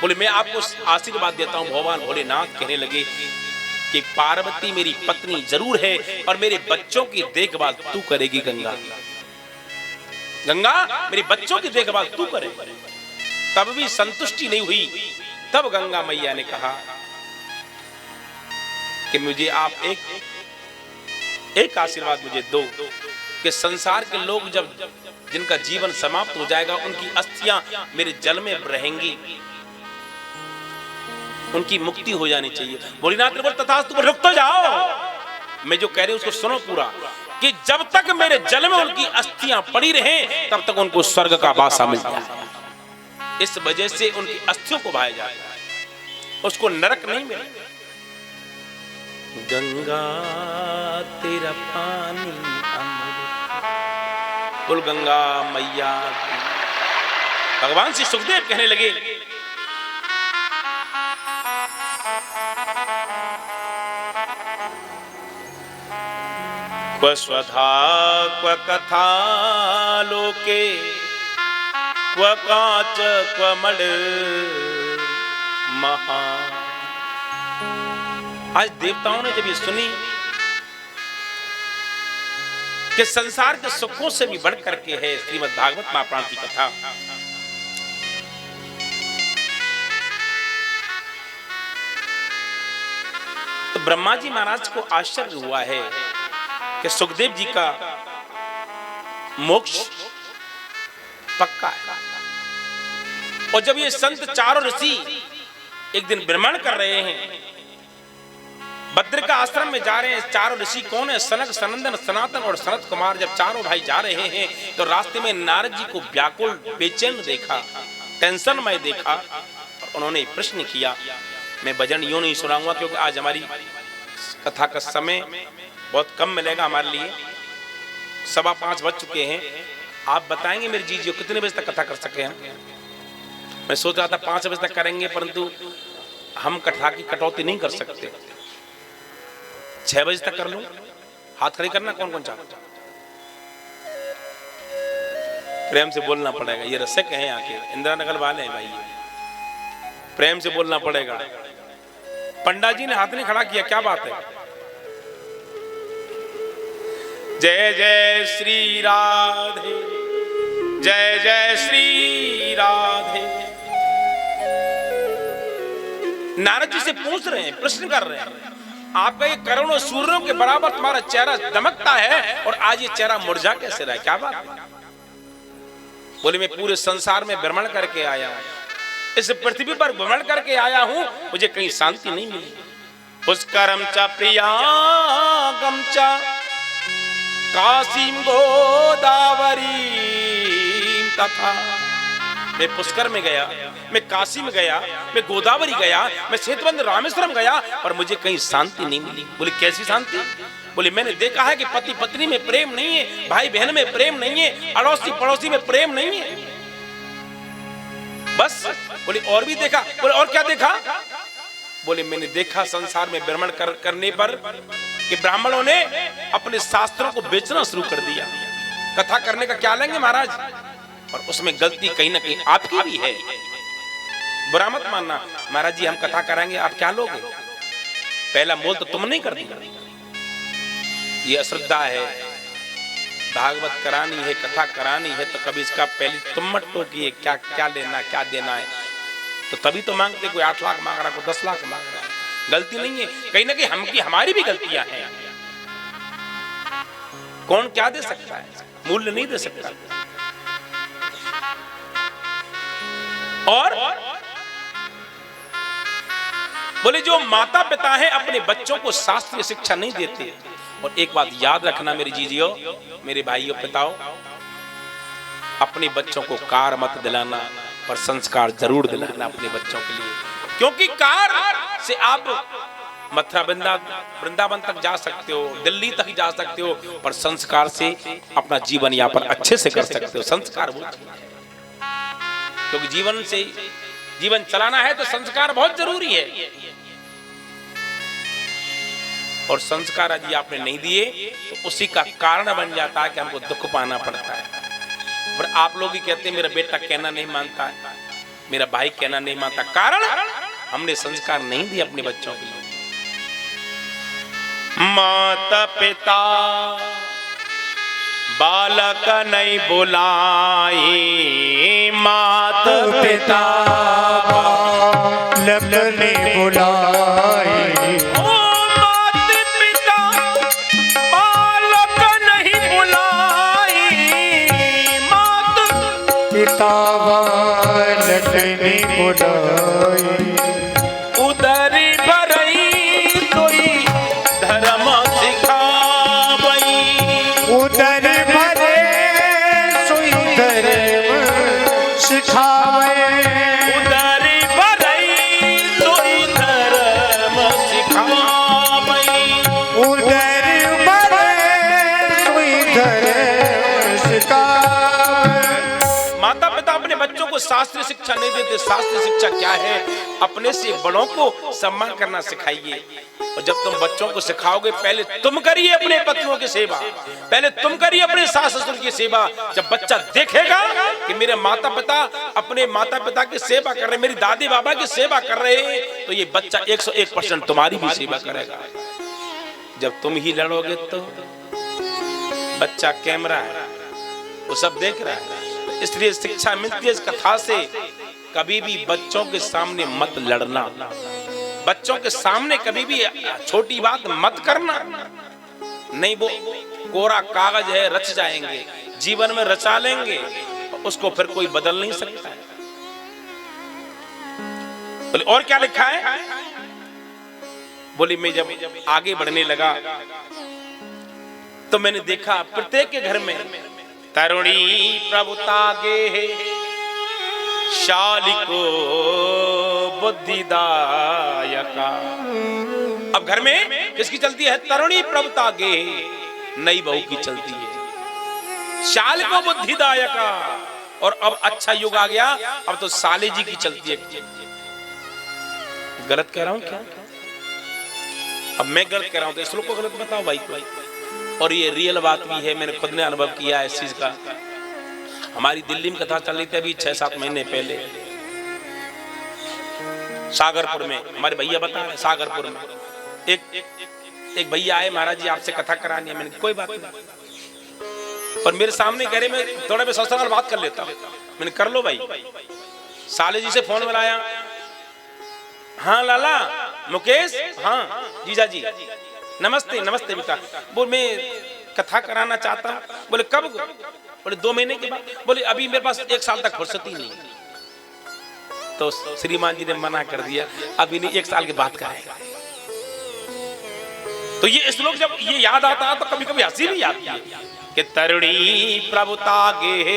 बोले, मैं आपको आशीर्वाद देता हूं। भगवान भोलेनाथ कहने लगे कि पार्वती मेरी पत्नी जरूर है और मेरे बच्चों की देखभाल तू करेगी। गंगा, गंगा, मेरे बच्चों की देखभाल तू करे। तब भी संतुष्टि नहीं हुई। तब गंगा मैया ने कहा कि मुझे आप एक आशीर्वाद मुझे दो कि संसार के लोग जब जिनका जीवन समाप्त हो जाएगा, उनकी अस्थियां मेरे जल में रहेंगी, उनकी मुक्ति हो जानी चाहिए। भोलेनाथ ने बोला, तथास्तु, तुम रुक तो जाओ, मैं जो कह रही हूं उसको सुनो पूरा, कि जब तक मेरे जल में उनकी अस्थियां पड़ी रहें तब तक उनको स्वर्ग का वासा मिलता है। इस वजह से उनकी अस्थियों को बहाया जाता है, उसको नरक नहीं मिलेगा। गंगा तेरा पानी अमृत, बोल गंगा मैया। भगवान श्री सुखदेव कहने लगे, क्व स्वधा क्व कथा लोके, क्व कांच क्व मड महा। आज देवताओं ने जब ये सुनी कि संसार के सुखों से भी बढ़ करके है श्रीमद् भागवत महापुराण की कथा, तो ब्रह्मा जी महाराज को आश्चर्य हुआ है कि सुखदेव जी का मोक्ष पक्का है। और जब ये संत चारों ऋषि एक दिन भ्रमण कर रहे हैं, बद्र का आश्रम में जा रहे हैं, चारों ऋषि कौन है? सनक, सनंदन, सनातन और सनत कुमार। जब चारों भाई जा रहे हैं तो रास्ते में नारद जी को व्याकुल बेचैन देखा, टेंशन में देखा। और उन्होंने प्रश्न किया, मैं भजन यूं नहीं सुनाऊंगा क्योंकि आज हमारी कथा का समय बहुत कम मिलेगा हमारे लिए, 5:15 बज चुके हैं। आप बताएंगे मेरे जीजियो कितने बजे तक कथा कर सके हम? मैं सोच रहा था 5 बजे तक करेंगे, परंतु हम कथा की कटौती नहीं कर सकते। 6 बजे तक कर लूं? हाथ खड़ी करना कौन कौन चाहता? प्रेम से बोलना पड़ेगा, ये रसिक हैं यहाँ के, इंदिरा नगर वाले हैं भाई, प्रेम से बोलना पड़ेगा। पंडा जी ने हाथ नहीं खड़ा किया, क्या बात है? जय जय श्री राधे, जय जय श्री राधे। नारद जी से पूछ रहे हैं, प्रश्न कर रहे हैं, आपका ये करोड़ों सूर्यों के बराबर तुम्हारा चेहरा दमकता है और आज ये चेहरा मुरझा कैसे रहा है, क्या बात है? बोले मैं पूरे संसार में भ्रमण करके आया हूं, इस पृथ्वी पर भ्रमण करके आया हूं, मुझे कहीं शांति नहीं मिली। पुष्करम च प्रियागम च काशीम गोदावरी तथा। मैं पुष्कर में गया, मैं काशी में गया, मैं गोदावरी गया, मैं सेतुबंध रामेश्वरम गया, और मुझे कहीं शांति नहीं मिली। बोले कैसी शांति? बोले मैंने देखा है कि पति पत्नी में प्रेम नहीं है, भाई बहन में प्रेम नहीं है, अड़ोसी पड़ोसी में प्रेम नहीं है, बस। बोले और भी देखा? बोले और क्या देखा? बोले मैंने देखा संसार में भ्रमण करने पर कि ब्राह्मणों ने अपने शास्त्रों को बेचना शुरू कर दिया। कथा करने का क्या लेंगे महाराज? और उसमें गलती कहीं ना कहीं आपकी भी है, बुरा मत मानना। महाराज जी हम कथा कराएंगे, आप क्या लोगे? पहला मोल तो तुम नहीं कर दिया, ये अश्रद्धा है। भागवत करानी है, कथा करानी है, तो कभी इसका पहले तुम मत टोकिए क्या क्या लेना क्या देना है। तो तभी तो मांगते, कोई 8 लाख मांग रहा, कोई 10 लाख मांग रहा है। गलती नहीं है, कहीं ना कहीं हमारी भी गलतियां हैं। कौन क्या दे सकता है? मूल्य नहीं दे सकता। और बोले जो माता पिता हैं अपने बच्चों को शास्त्रीय शिक्षा नहीं देते। और एक बात याद रखना मेरी जीजियो, मेरे भाइयों पिताओं, अपने बच्चों को कार मत दिलाना, पर संस्कार जरूर दिलाना अपने बच्चों के लिए। क्योंकि कार से आप मथुरा वृंदावन तक जा सकते हो, दिल्ली तक जा सकते हो, पर संस्कार से अपना जीवन यापन अच्छे से कर सकते हो। संस्कार बहुत, क्योंकि जीवन चलाना है तो संस्कार बहुत जरूरी है। और संस्कार यदि आपने नहीं दिए तो उसी का कारण बन जाता है कि हमको दुख पाना पड़ता है। पर आप लोग ही कहते हैं मेरा बेटा कहना नहीं मानता है, मेरा भाई कहना नहीं मानता, कारण हमने संस्कार नहीं दिए अपने बच्चों के लिए। माता पिता बालक नहीं बुलाई, माता पिता बालक नहीं बुलाई, माता पिता बालक नहीं बुलाई, माता पिता बालक नहीं बुलाई। उदरी भरई सोई धर्म सिखावई, उदर भरे सोई धर्म सिखावे, उदरी भरई सोई धर्म सिखावई, उदर भरे सोई धर्म सिखावे। माता पिता अपने बच्चों को शास्त्रीय शिक्षा नहीं देते। शास्त्रीय शिक्षा क्या है? अपने से बड़ों को सम्मान करना सिखाइए। और जब तुम बच्चों को सिखाओगे, पहले तुम करिए अपने पतियों की सेवा, पहले तुम करिए अपने सास ससुर की सेवा। जब बच्चा देखेगा कि मेरे माता पिता अपने माता पिता की सेवा कर रहे, मेरी दादी बाबा की सेवा कर रहे हैं, तो ये बच्चा 101% तुम्हारी भी सेवा करेगा। जब तुम ही लड़ोगे तो बच्चा कैमरा है, वो सब देख रहा है। इसलिए शिक्षा मिलती है इस कथा से, कभी भी बच्चों के सामने मत लड़ना, बच्चों के सामने कभी भी छोटी बात मत करना, नहीं वो कोरा कागज है, रच जाएंगे, जीवन में रचा लेंगे, उसको फिर कोई बदल नहीं सकता है। बोले और क्या लिखा है? बोली मैं जब आगे बढ़ने लगा तो मैंने देखा प्रत्येक के घर में तरुणी प्रभुतागे शालिको बुद्धिदायका। अब घर में किसकी चलती है? तरुणी प्रभुतागे, नई बहू की चलती है। शालिको बुद्धिदायका। और अब अच्छा युग आ गया, अब तो साले जी की चलती है। गलत कह रहा हूं क्या? अब मैं गलत कह रहा हूं तो इस लोग को गलत बताओ भाई। और ये रियल बात भी है, मैंने खुद ने अनुभव किया है इस चीज का। हमारी दिल्ली में कथा चल रही थी अभी 6-7 महीने पहले, सागरपुर में। हमारे भैया बता रहे सागरपुर में एक भैया आए, महाराज जी आपसे कथा करानी है। मैंने कोई बात नहीं, और मेरे सामने कह रहे मैं थोड़ा मैं सस्ता बात कर लेता हूं। मैंने कर लो भाई। साले जी से फोन मिलाया, हाँ लाला मुकेश, हाँ जीजा जी नमस्ते नमस्ते बेटा। बोल मैं कथा कराना चाहता हूँ। बोले कब? बोले 2 महीने के बाद। बोले अभी मेरे पास 1 साल तक फुर्सत ही नहीं। तो श्रीमान जी ने मना कर दिया, अभी नहीं, 1 साल के बाद कराएगा। तो ये श्लोक जब ये याद आता है तो कभी कभी हंसी भी आती है कि तरुणी प्रभुतागे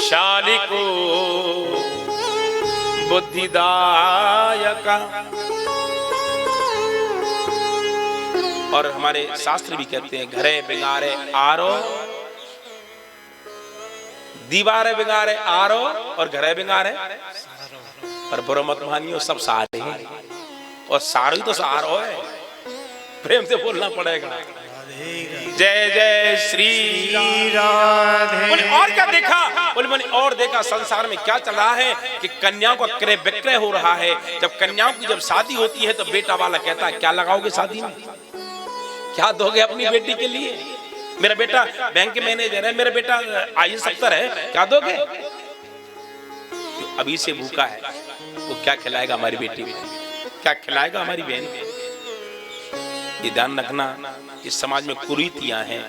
शालिको बुद्धिदायका। और हमारे शास्त्र भी कहते हैं घरे बिगारे आरो, दीवारे बिगारे आरो, और घरे बिगारे। पर बुरा मत मानियो, सब सारे हैं, और सारो ही तो सारो है। प्रेम से बोलना पड़ेगा। जय जय श्री राधे। बोले और क्या देखा? बोले मैंने और देखा संसार में क्या चल रहा है कि कन्याओं का क्रय विक्रय हो रहा है। जब कन्याओं की जब शादी होती है तो बेटा वाला कहता है क्या लगाओगे शादी में, क्या दोगे अपनी बेटी के लिए? मेरा बेटा बैंक के मैनेजर है, मेरा बेटा IAS अफसर है, क्या दोगे? अभी से भूखा है, वो क्या खिलाएगा हमारी बेटी में, क्या खिलाएगा हमारी बहन में? ये ध्यान रखना, इस समाज में कुरीतियां हैं।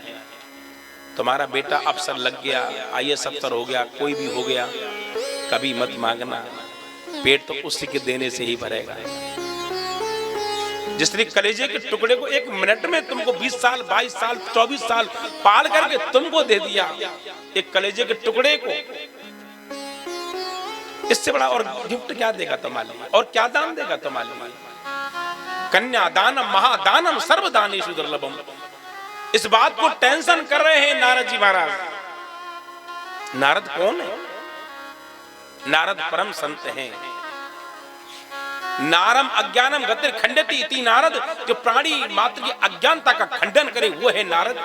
तुम्हारा बेटा अफसर लग गया, IAS अफसर हो गया, कोई भी हो गया, कभी मत मांगना, पेट तो उसी के देने से ही भरेगा। जिसने कलेजे के टुकड़े को 1 मिनट में तुमको 20 साल 22 साल 24 साल पाल करके तुमको दे दिया, एक कलेजे के टुकड़े को, इससे बड़ा और गिफ्ट क्या देगा तुम्हारे? और क्या दान देगा तुम्हारे? कन्या दानम महादानम सर्वदानेषु दुर्लभम। इस बात को टेंशन कर रहे हैं नारद जी महाराज। नारद कौन है? नारद परम संत हैं। नारम अज्ञानम गतिर खंडति इति नारद, जो प्राणी मात्र की अज्ञानता का खंडन करे वो है नारद।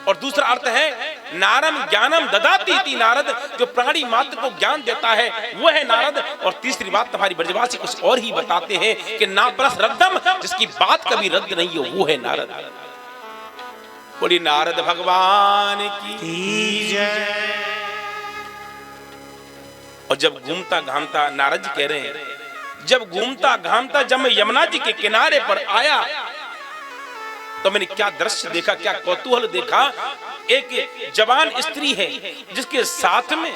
और दूसरा अर्थ है नारम ज्ञानम ददाति इति नारद, जो प्राणी मात्र को ज्ञान देता है वो है नारद। और तीसरी बात तुम्हारी ब्रजवासी कुछ और ही बताते हैं कि ना परस रद्दम, जिसकी बात कभी रद्द नहीं हो वो है नारद। बोली नारद भगवान की जय। और जब घूमता घामता, नारद जी कह रहे हैं, जब घूमता घामता जब मैं यमुना जी के किनारे पर आया तो मैंने क्या दृश्य देखा, क्या कौतूहल देखा। एक जवान स्त्री है जिसके साथ में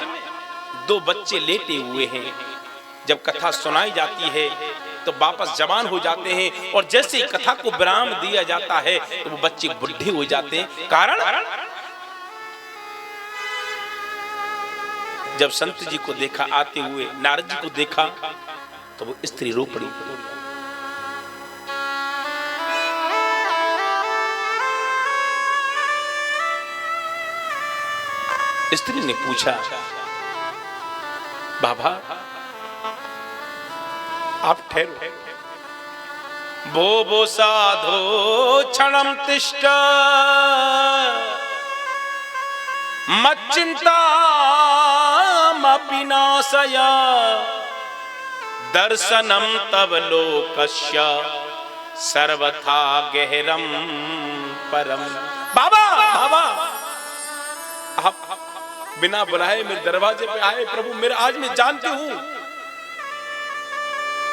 2 बच्चे लेटे हुए हैं। जब कथा सुनाई जाती है तो वापस जवान हो जाते हैं, और जैसे ही कथा को विराम दिया जाता है तो वो बच्चे बुढ़े हो जाते हैं। कारण जब संत जी को देखा आते हुए, नारद जी को देखा, तो वो स्त्री रो पड़ी। स्त्री ने पूछा, बाबा आप ठहरो। भो साधो क्षणम तिष्ठ मच्चिंता मपिनाशय दर्शनम तव लोकस्य सर्वथा गहरम परम। बाबा बाबा आप बिना बुलाए मेरे दरवाजे पे आए। प्रभु मेरा आज मैं जानती हूं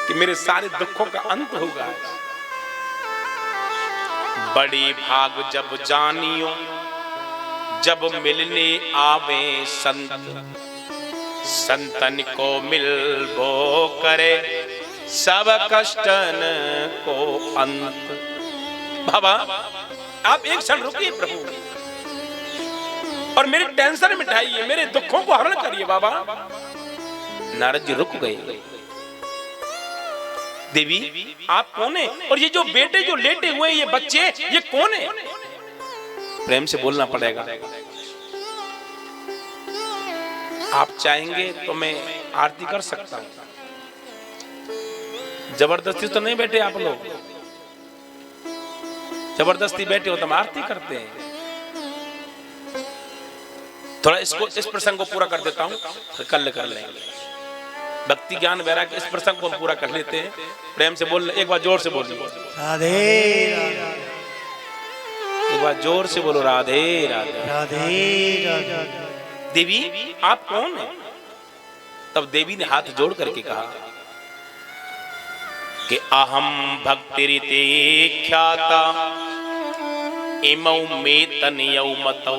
कि मेरे सारे दुखों का अंत होगा। बड़ी भाग जब जानियो जब मिलने आवे संत, संतन को मिलबो करे सब कष्टन को अंत। बाबा आप एक क्षण रुकिए प्रभु, और मेरी टेंशन मिटाइए, मेरे दुखों को हरण करिए बाबा। नारद जी रुक गए। देवी आप कौन है, और ये जो बेटे जो लेटे हुए ये बच्चे ये कौन है? प्रेम से बोलना पड़ेगा। आप चाहेंगे तो मैं आरती कर सकता हूं, जबरदस्ती तो नहीं बैठे आप लोग, जबरदस्ती बैठे हो तो हम आरती करते हैं। थोड़ा इसको इस प्रसंग को पूरा कर देता हूं, फिर कल कर लेंगे। भक्ति ज्ञान वैराग्य इस प्रसंग को हम पूरा कर लेते हैं। प्रेम से बोल, एक बार जोर से बोलिए राधे एक बार जोर से बोलो राधे राधे राधे राधे। देवी आप कौन है? तब देवी ने हाथ जोड़ करके कहा कि अहम भक्तिरिते ख्याता इमौ में तनयौ मतौ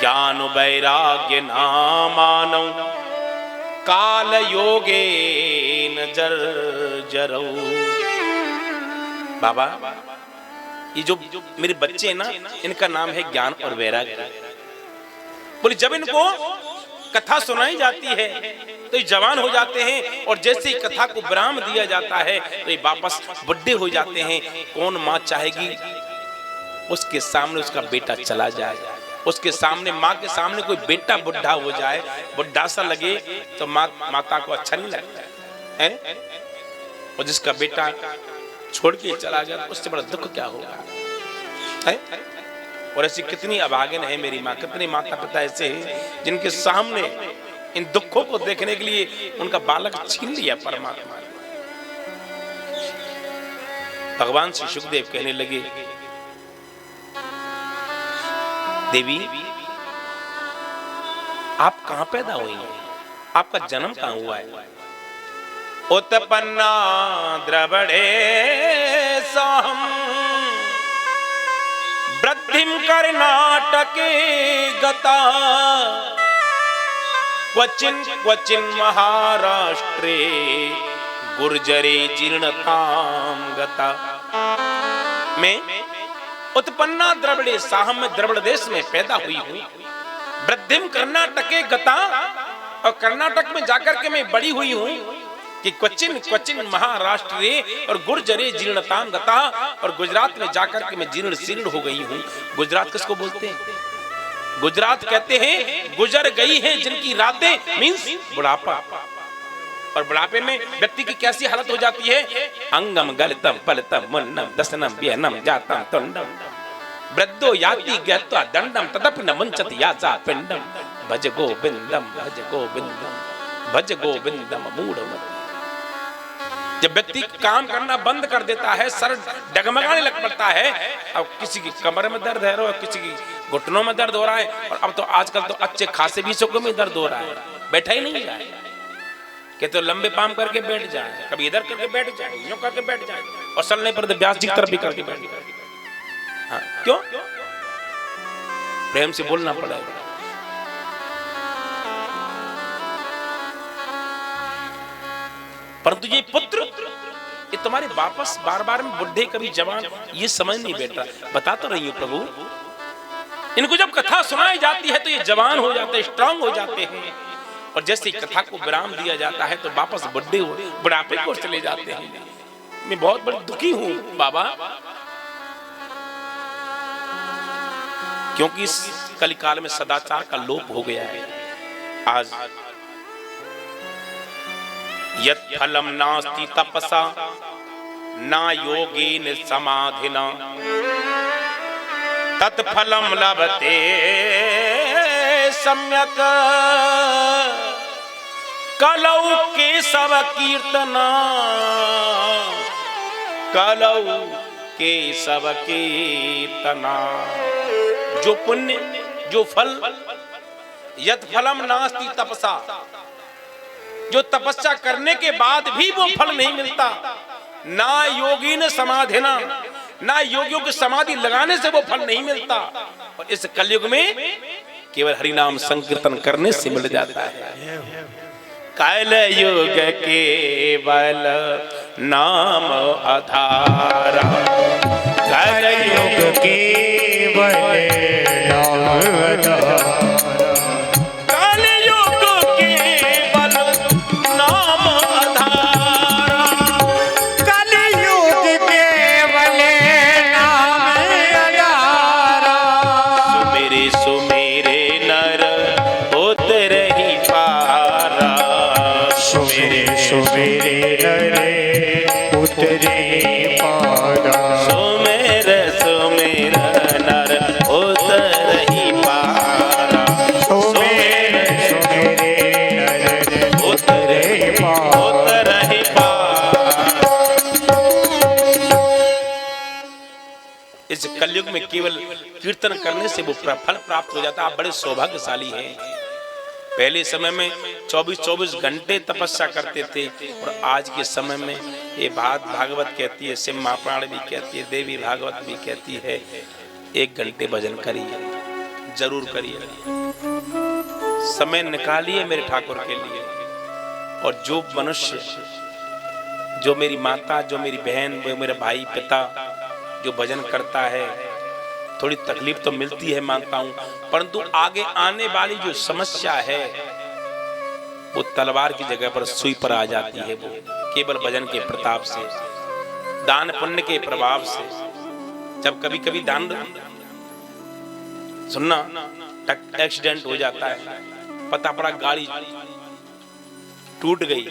ज्ञान वैराग्य नामानौ काल योगे न जर्जरौ। बाबा ये जो मेरे बच्चे हैं ना, इनका नाम है ज्ञान और वैराग्य। बोले जब इनको कथा सुनाई जाती है तो ये जवान हो जाते हैं, और जैसे ही कथा को विराम दिया जाता है तो ये वापस बुढ़े हो जाते हैं। कौन माँ चाहेगी उसके सामने उसका बेटा चला जाए, उसके सामने माँ के सामने कोई बेटा बुढ़ा हो जाए, बुढ़ा सा लगे तो माता को अच्छा नहीं लगता है, और जिसका बेटा छोड़ के चला जाए तो उससे बड़ा दुख क्या होगा है? और ऐसी कितनी अभागिन है मेरी माँ, कितने माता पिता ऐसे हैं जिनके सामने इन दुखों को देखने के लिए उनका बालक छीन लिया परमात्मा ने। भगवान श्री सुखदेव कहने लगे देवी आप कहां पैदा हुई हैं, आपका जन्म कहां हुआ है? उत्पन्ना द्रवड़े साहम वृद्धिम कर्नाटके गता क्वचिन क्वचिन महाराष्ट्रे गुर्जरे जीर्णताम गता। मैं उत्पन्ना द्रविड़े साहम में द्रविड़ देश में पैदा हुई हूँ। वृद्धिम कर्नाटके गता, और कर्नाटक में जाकर के मैं बड़ी हुई हूँ कि क्वचिन क्वचिन महाराष्ट्रे और गुर्जरे जीर्णताम गता, और गुजरात में जाकर के मैं जीर्ण शीर्ण हो गई हूँ। गुजरात किसको बोलते हैं? गुजरात कहते हैं गुजर गई हैं जिनकी रातें, मींस बुढ़ापा। और बुढ़ापे में व्यक्ति की कैसी हालत हो जाती है? अंगम गलितम पलितम मुन्नम दसनम व्यनम जातम तुंडम वृद्धो याति ज्ञात्वा दंडम तदपि न मुंचति याचा पिंडम भज गोविंदम भज गोविंदम भज गोविंदम मूढ़मति। जब व्यक्ति काम करना बंद कर देता है, सर डगमगाने लग पड़ता है, अब किसी की कमर में दर्द है, और किसी की घुटनों में दर्द हो रहा है, और अब तो आजकल तो अच्छे खासे बीसों में दर्द हो रहा है, बैठा ही नहीं जाए कि तो लंबे पाम करके बैठ जाए, कभी इधर करके बैठ जाए, यूं करके बैठ जाए, और चलने पर तो व्यास जी की तरफ भी करके बैठ जाए। हाँ, क्यों? प्रेम से बोलना पड़ेगा। परंतु ये पुत्र ये तुम्हारे वापस बार बार में बुढ़े कभी जवान ये समझ नहीं बैठा। बता तो रही हूं प्रभु, इनको जब कथा सुनाई जाती है तो ये जवान हो जाते हैं, स्ट्रांग हो जाते हैं, और जैसे कथा को विराम दिया जाता है तो वापस बुढ़े हो बुढ़ापे को चले जाते हैं। मैं बहुत बड़ी दुखी हूं बाबा, क्योंकि इस कलिकाल में सदाचार का लोप हो गया है। आज यत् फलम नास्ति तपसा ना योगेन समाधिना तत्फलम लभते सम्यक कलौ केशव कीर्तना कलौ केशव कीर्तना। जो पुण्य जो फल, यत् फलम नास्ति तपसा, जो तपस्या करने के बाद भी वो फल नहीं मिलता, ना योगी ने समाधि ना योगियों की समाधि लगाने से वो फल नहीं मिलता, और इस कलयुग में केवल हरिनाम संकीर्तन करने से मिल जाता है। कल युग केवल नाम आधारा, कल युग केवल नाम आधारा, कल युग केवल नाम आधारा, कल युग केवल नाम आधारा। सुमेरे सुमेरे नर उतरहि पारा, सुमेरे सुमेरे नरे उतरे पारा, सुमेरे सुमेरे नर उतरहि पारा, सुमेरे सुमेरे नरे उतरे पारा। उतरहि पारा। इस कलयुग में केवल कीर्तन करने से वो फल प्राप्त हो जाता है। आप बड़े सौभाग्यशाली हैं। पहले समय में 24-24 घंटे तपस्या करते थे, और आज के समय में ये बात भागवत कहती है, शिव महापुराण भी कहती है, देवी भागवत भी कहती है, 1 घंटे भजन करिए, जरूर करिए, समय निकालिए मेरे ठाकुर के लिए। और जो मनुष्य, जो मेरी माता, जो मेरी बहन, वो मेरा भाई, पिता जो भजन करता है, थोड़ी तकलीफ तो मिलती है मानता हूं, परंतु आगे आने वाली जो समस्या है वो तलवार की जगह पर सुई पर आ जाती है। वो केवल भजन के प्रताप से, दान पुण्य के प्रभाव से। जब कभी कभी दान सुनना एक्सीडेंट हो जाता है, पता पड़ा गाड़ी टूट गई,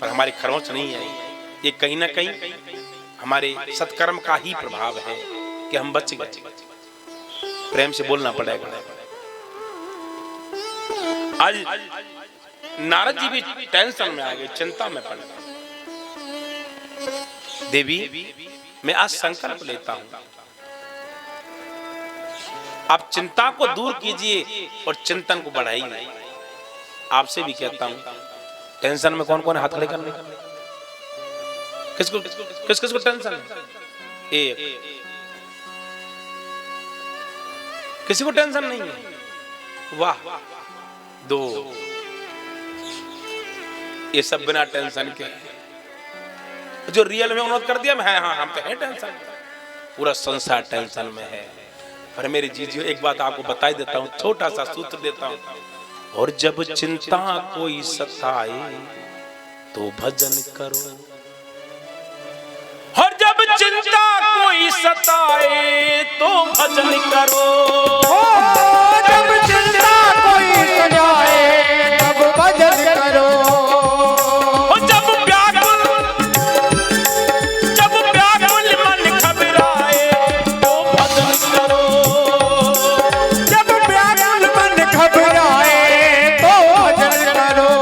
पर हमारी खरोंच नहीं आई, ये कहीं ना कहीं हमारे सत्कर्म का ही प्रभाव है कि हम बच गए। प्रेम से बोलना पड़ेगा। आज नारद जी भी टेंशन में आ गए, चिंता में पड़ गए। देवी, मैं आज संकल्प लेता हूं, आप चिंता को दूर कीजिए और चिंतन को बढ़ाइए। आपसे भी कहता हूं, टेंशन में कौन कौन हाथ खड़े करने? किसको किस किस को टेंशन है? एक, किसी को टेंशन नहीं है? वाह। 2, ये सब बिना टेंशन के। जो रियल में उन्होंने कर दिया, हाँ हम तो है टेंशन, पूरा संसार टेंशन में है। पर मेरे जीजियो, एक बात आपको बता देता हूँ, छोटा सा सूत्र देता हूँ। और जब चिंता कोई सताए तो भजन करो, और जब चिंता कोई सताए तो भजन करो, जब चिंता कोई सताए तब भजन करो, जब व्याकुल मन घबराए तो भजन करो, जब व्याकुल मन घबराए तो भजन करो।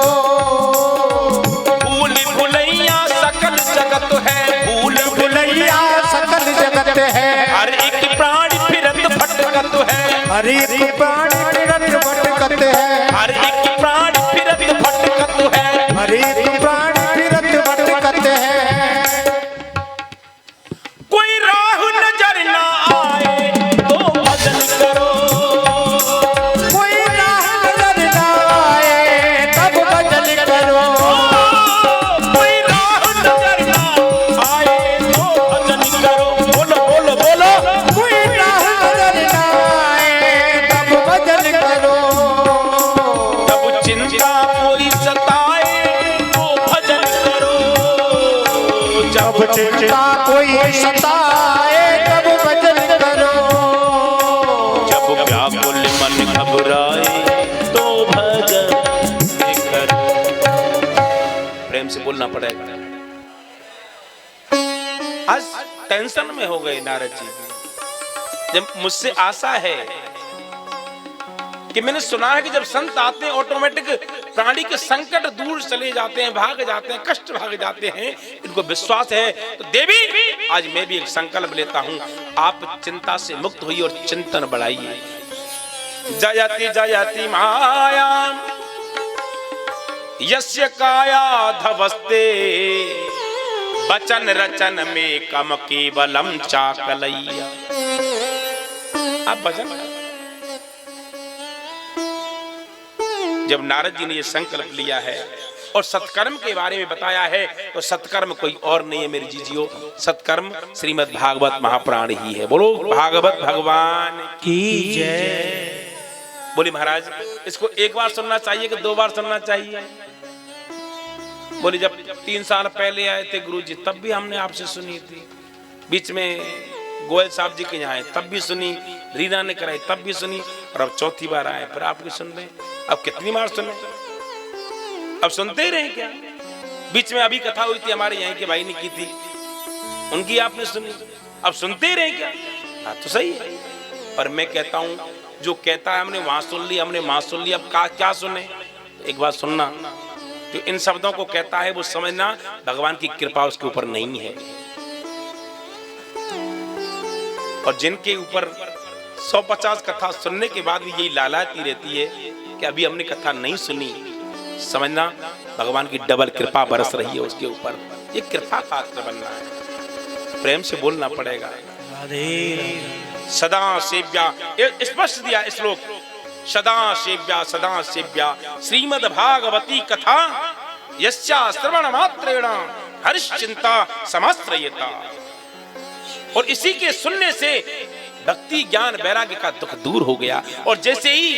भूल भुलैया सकल जगत है, भूल भुलैया सकल जगत है, हर एक प्राणी फिरत भटकत है, हर एक प्राणी फिरत भटकत है, हर एक प्राणी फिरत भटकत है, हर एक प्राणी फिरत भटकत है। कोई राह नजर ना आए तो भजन करो, कोई राह नजर ना आए तब भजन करो, कोई राह नजर ना आए तो भजन करो। बोलो बोलो बोलो, कोई राह नजर ना आए तब भजन करो। जब चिंता कोई सताए तो भजन करो, जब चिंता कोई सताए तब भजन करो, जब व्याकुल मन घबराए तो भजन करो। प्रेम से बोलना पड़ेगा। आज टेंशन में हो गए नारद जी। जब मुझसे आशा है कि मैंने सुना है कि जब संत आते हैं ऑटोमेटिक प्राणी के संकट दूर चले जाते हैं, भाग जाते हैं, कष्ट भाग जाते हैं, इनको विश्वास है। तो देवी, आज मैं भी एक संकल्प लेता हूं, आप चिंता से मुक्त हुई और चिंतन बढ़ाइए। जयति जयति माया यस्य काया धवस्ते वचन रचन में कम केवलम चाकलैया। आप भजन, जब नारद जी ने ये संकल्प लिया है और सत्कर्म के बारे में बताया है, तो सत्कर्म कोई और नहीं है मेरी जीजियो, सत्कर्म श्रीमद् भागवत महापुराण ही है। बोलो भागवत भगवान की जय। बोले महाराज इसको एक बार सुनना चाहिए कि दो बार सुनना चाहिए? बोले जब 3 साल पहले आए थे गुरुजी तब भी हमने आपसे सुनी थी, बीच में गोयल साहब जी के यहाँ आए तब भी सुनी, रीना ने कराई तब भी सुनी, और अब चौथी बार आए फिर आपकी सुन रहे। अब कितनी बार सुने? अब सुनते ही रहे क्या? बीच में अभी कथा हुई थी हमारे यहाँ के भाई ने की थी, उनकी आपने सुनी, अब सुनते ही रहे क्या? हाँ तो सही है। और मैं कहता हूँ जो कहता है हमने वहां सुन ली, हमने वहां सुन ली, अब क्या सुने? एक बात सुनना, जो इन शब्दों को कहता है वो समझना भगवान की कृपा उसके ऊपर नहीं है। और जिनके ऊपर 150 कथा सुनने के बाद भी यही लालाती रहती है कि अभी हमने कथा नहीं सुनी, समझना भगवान की डबल कृपा बरस रही है उसके ऊपर। ये कृपा पात्र बनना है, प्रेम से बोलना पड़ेगा। सदा सेव्या, स्पष्ट दिया श्लोक, सदा सेव्या श्रीमद् भागवती कथा यस्या श्रवण मात्रेण हर्ष चिंता समाश्रयेता। और इसी के सुनने से भक्ति ज्ञान वैराग्य का दुख दूर हो गया। और जैसे ही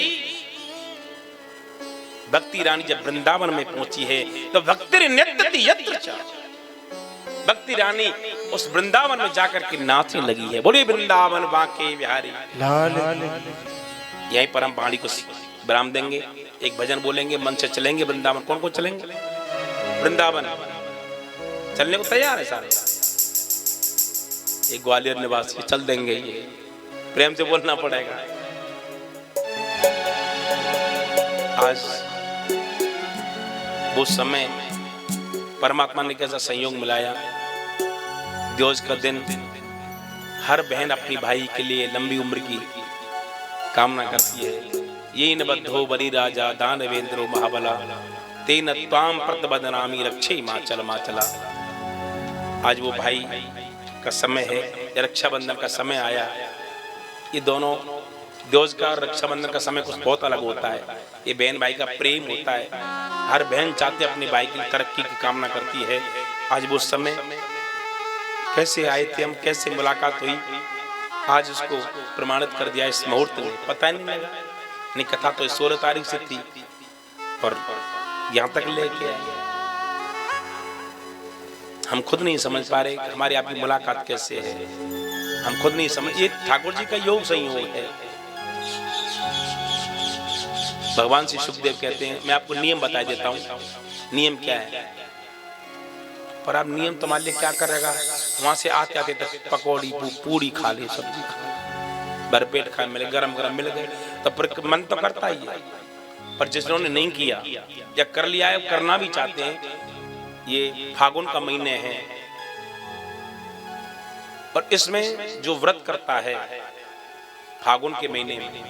भक्ति रानी जब वृंदावन में पहुंची है तो भक्ति नृत्यति यत्र च, भक्ति रानी उस वृंदावन में जाकर के नाचने लगी है। बोले वृंदावन बांके बिहारी लाल। यहीं पर हम वाणी को विराम देंगे, एक भजन बोलेंगे, मन से चलेंगे वृंदावन। कौन कौन चलेंगे वृंदावन? चलने को तैयार है सारे? एक ग्वालियर निवासी चल देंगे, ये प्रेम से बोलना पड़ेगा। आज वो समय परमात्मा ने कैसा संयोग मिलाया, द्योज का दिन, हर बहन अपनी भाई के लिए लंबी उम्र की कामना करती है। ये न बद्धो बलि राजा दानवेंद्रो महाबला तेन त्वाम प्रतबदनामी रक्षे माचल माचला। आज वो भाई का समय है, रक्षाबंधन का समय आया। ये दोनों द्योज का और रक्षाबंधन का समय कुछ बहुत अलग होता है। ये बहन भाई का प्रेम होता है, हर बहन चाहती है अपने भाई की तरक्की की कामना करती है। आज वो समय कैसे आए थे हम, कैसे मुलाकात हुई, आज उसको प्रमाणित कर दिया इस मुहूर्त में, पता नहीं लगा। नहीं कथा तो 16 तारीख से थी और यहाँ तक लेके आए। हम खुद नहीं समझ पा रहे कि हमारी आपकी मुलाकात कैसे है, हम खुद नहीं समझ। ये ठाकुर जी का योग संयोग है। भगवान श्री सुखदेव कहते हैं, मैं आपको नियम बता देता हूँ। नियम क्या है? पर आप नियम तुम्हारे लिए क्या करेगा? वहां से आते आते तक पकौड़ी पूरी खा ले, सब्जी खा ले, भरपेट खा मिले, गरम गरम मिल गए, तो मन तो करता ही है। पर जिन्होंने नहीं किया या कर लिया है, करना भी चाहते हैं, ये फागुन का महीने है और इसमें जो व्रत करता है फागुन के महीने में,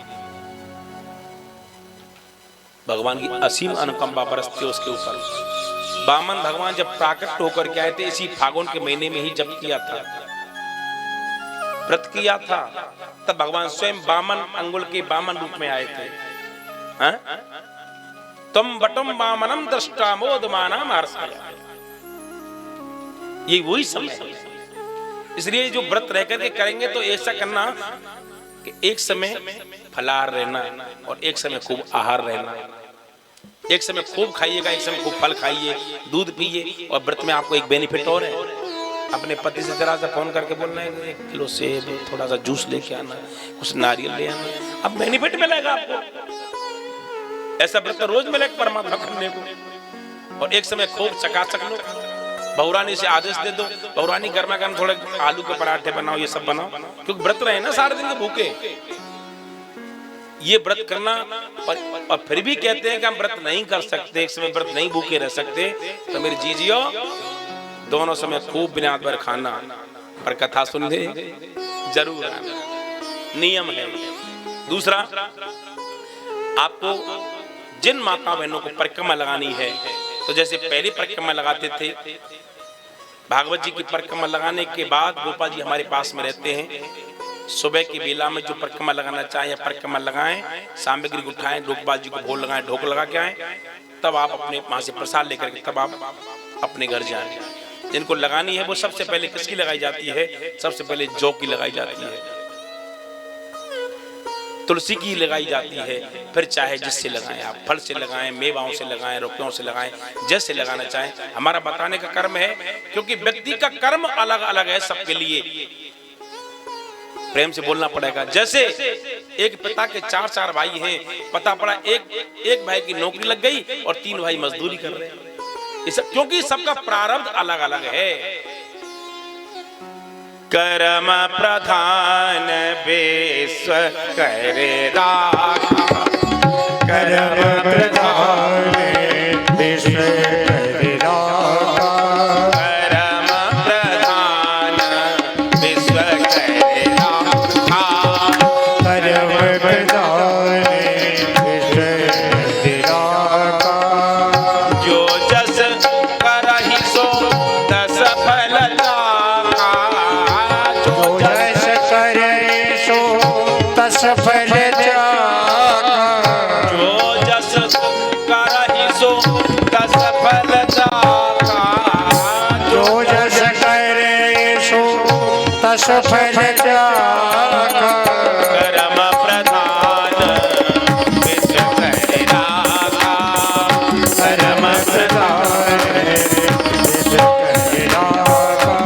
भगवान की असीम अनुकंपा बरसती है उसके ऊपर। बामन भगवान जब प्राकट होकर के आए थे इसी फागुन के महीने में ही जब किया था, व्रत किया था, तब भगवान स्वयं बामन अंगुल के बामन रूप में आए थे। हा? तुम बटुम बामनम दृष्टा मोदमानम हर्षया। ये वही समय है। इसलिए जो व्रत रह करके करेंगे तो ऐसा करना कि एक समय फलाहार रहना और एक समय खूब आहार रहना। एक समय खूब खाइएगा, एक समय खूब फल खाइए, दूध पीजिए। और व्रत में आपको एक बेनिफिट और है, अपने पति से जरा सा फोन करके बोलना है 1 किलो सेब, थोड़ा सा जूस लेके आना, कुछ नारियल ले आना, अब बेनिफिट मिलेगा आपको। ऐसा व्रत रोज मिलेगा परमात्मा करने को। और एक समय खूब चकाचक लो, बहुरानी से आदेश दे दो, बहुरानी गर्मा गर्म थोड़े आलू के पराठे बनाओ, ये सब बनाओ, क्योंकि व्रत रहे ना सारे दिन के भूखे। ये व्रत करना और फिर भी कहते हैं कि हम व्रत नहीं कर सकते, एक समय व्रत नहीं भूखे रह सकते, तो मेरी जीजियो दोनों समय खूब बिनाद भर खाना, पर कथा सुन ले जरूर आना, नियम है। दूसरा, आपको जिन माता बहनों को परिक्रमा लगानी है तो जैसे पहली परिक्रमा लगाते थे, भागवत जी की परिक्रमा लगाने के बाद गोपाल जी हमारे पास में रहते हैं। सुबह की बेला में जो परिक्रमा लगाना चाहे या परिक्रमा लगाएं, सामग्री उठाएं, गोपाल जी को भोग लगाएं, ढोक लगा के आए, तब आप अपने वहां से प्रसाद लेकर के तब आप अपने घर जाएं। जिनको लगानी है वो सबसे पहले किसकी लगाई जाती है? सबसे पहले जौ की लगाई जाती है, तुलसी की लगाई जाती है, फिर चाहे जिससे लगाएं आप, फल से लगाएं, मेवाओं से लगाएं, रुपयों से लगाएं, जैसे लगाना चाहें। हमारा बताने का कर्म है, क्योंकि व्यक्ति का कर्म अलग अलग है सबके लिए। प्रेम से बोलना पड़ेगा। जैसे एक पिता के चार भाई हैं, पता पड़ा एक भाई की नौकरी लग गई और 3 भाई मजदूरी कर रहे हैं, क्योंकि सबका प्रारब्ध अलग अलग है। कर्म प्रधान विश्व करे राखा, कर्म प्रधान विश्व करे राखा, कर्म प्रधान विश्व करे राखा, कर्म प्रधान विश्व करे राखा, जो जस करहि सो तस फल जाका, जो जस करे सो तस फल जाका, जो जस करहि सो तस फल जाका, जो जस करे सो तस फल जाका, कर्म प्रधान विश्व करे राखा, कर्म प्रधान विश्व करे राखा,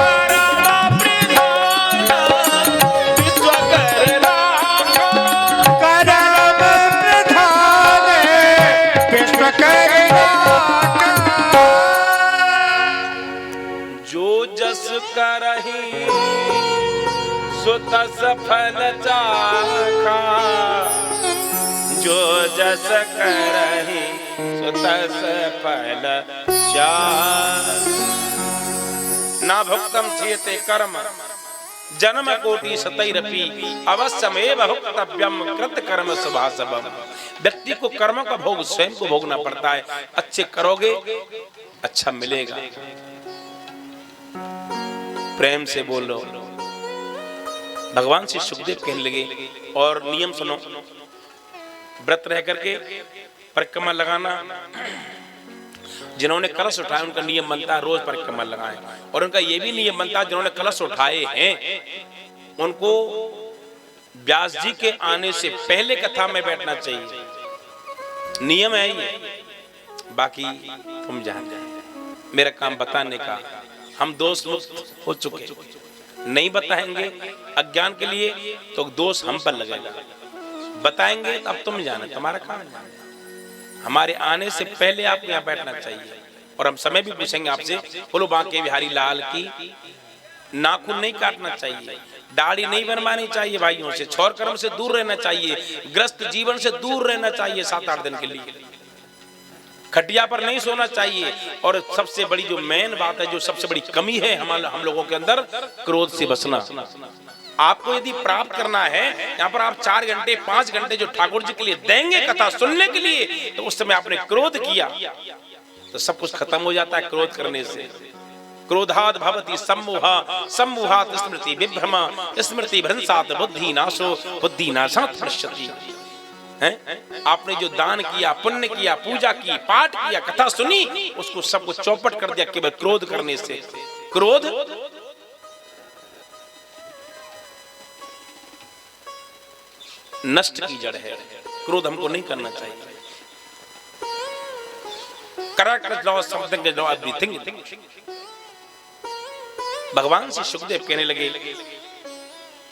कर्म प्रधान विश्व करे राखा, कर्म प्रधान विश्व करे राखा, जो जस करहि सो तस फल चाखा, जो जस करहि सो तस फल चाखा। ना भुक्तम चेते कर्म जन्म कोटि सतैरपि, अवश्यमेव भुक्तव्यम कृत कर्म शुभाशुभम। व्यक्ति को कर्मों का भोग स्वयं को भोगना पड़ता है। अच्छे करोगे अच्छा मिलेगा। प्रेम से बोलो। भगवान श्री सुखदेव कहने लगे, और नियम सुनो, व्रत रह करके परिक्रमा लगाना। जिन्होंने कलश उठाए उनका नियम बनता है रोज परिक्रमा लगाएं, और उनका यह भी नियम बनता है जिन्होंने कलश उठाए हैं उनको व्यास जी के आने से पहले कथा में बैठना चाहिए। नियम है ये, बाकी तुम जान जाए। मेरा काम बताने का, हम दोष मुक्त हो चुके, नहीं बताएंगे अज्ञान के लिए तो दोष हम पर लगेगा, बताएंगे तो अब तुम जाने, तुम्हारा काम है। हमारे आने से पहले आप यहाँ बैठना चाहिए। और हम समय भी पूछेंगे आपसे, बोलो बांके बिहारी लाल की। नाखून नहीं काटना चाहिए, दाढ़ी नहीं बनवानी चाहिए, भाइयों से छौर कर्म से दूर रहना चाहिए, ग्रस्त जीवन से दूर रहना चाहिए 7-8 दिन के लिए, खटिया पर नहीं सोना चाहिए। और सबसे बड़ी जो मेन बात है, जो सबसे बड़ी कमी है हम लोगों के अंदर, क्रोध से बचना। आपको यदि प्राप्त करना है, यहाँ पर आप 4 घंटे 5 घंटे जो ठाकुर जी के लिए देंगे कथा सुनने के लिए, तो उस समय आपने क्रोध किया तो सब कुछ खत्म हो जाता है। क्रोध करने से क्रोधाद भवति सम्मोहा, सम्मोहात् स्मृति विभ्रमा, स्मृति भ्रंशात् बुद्धि नाशो, बुद्धि नाशात् पश्यति। आपने जो दान किया, पुण्य किया, पूजा की, पाठ किया, कथा सुनी, उसको सबको चौपट कर दिया केवल क्रोध करने से। क्रोध नष्ट की जड़ है। क्रोध हमको नहीं करना चाहिए। भगवान श्री सुखदेव कहने लगे,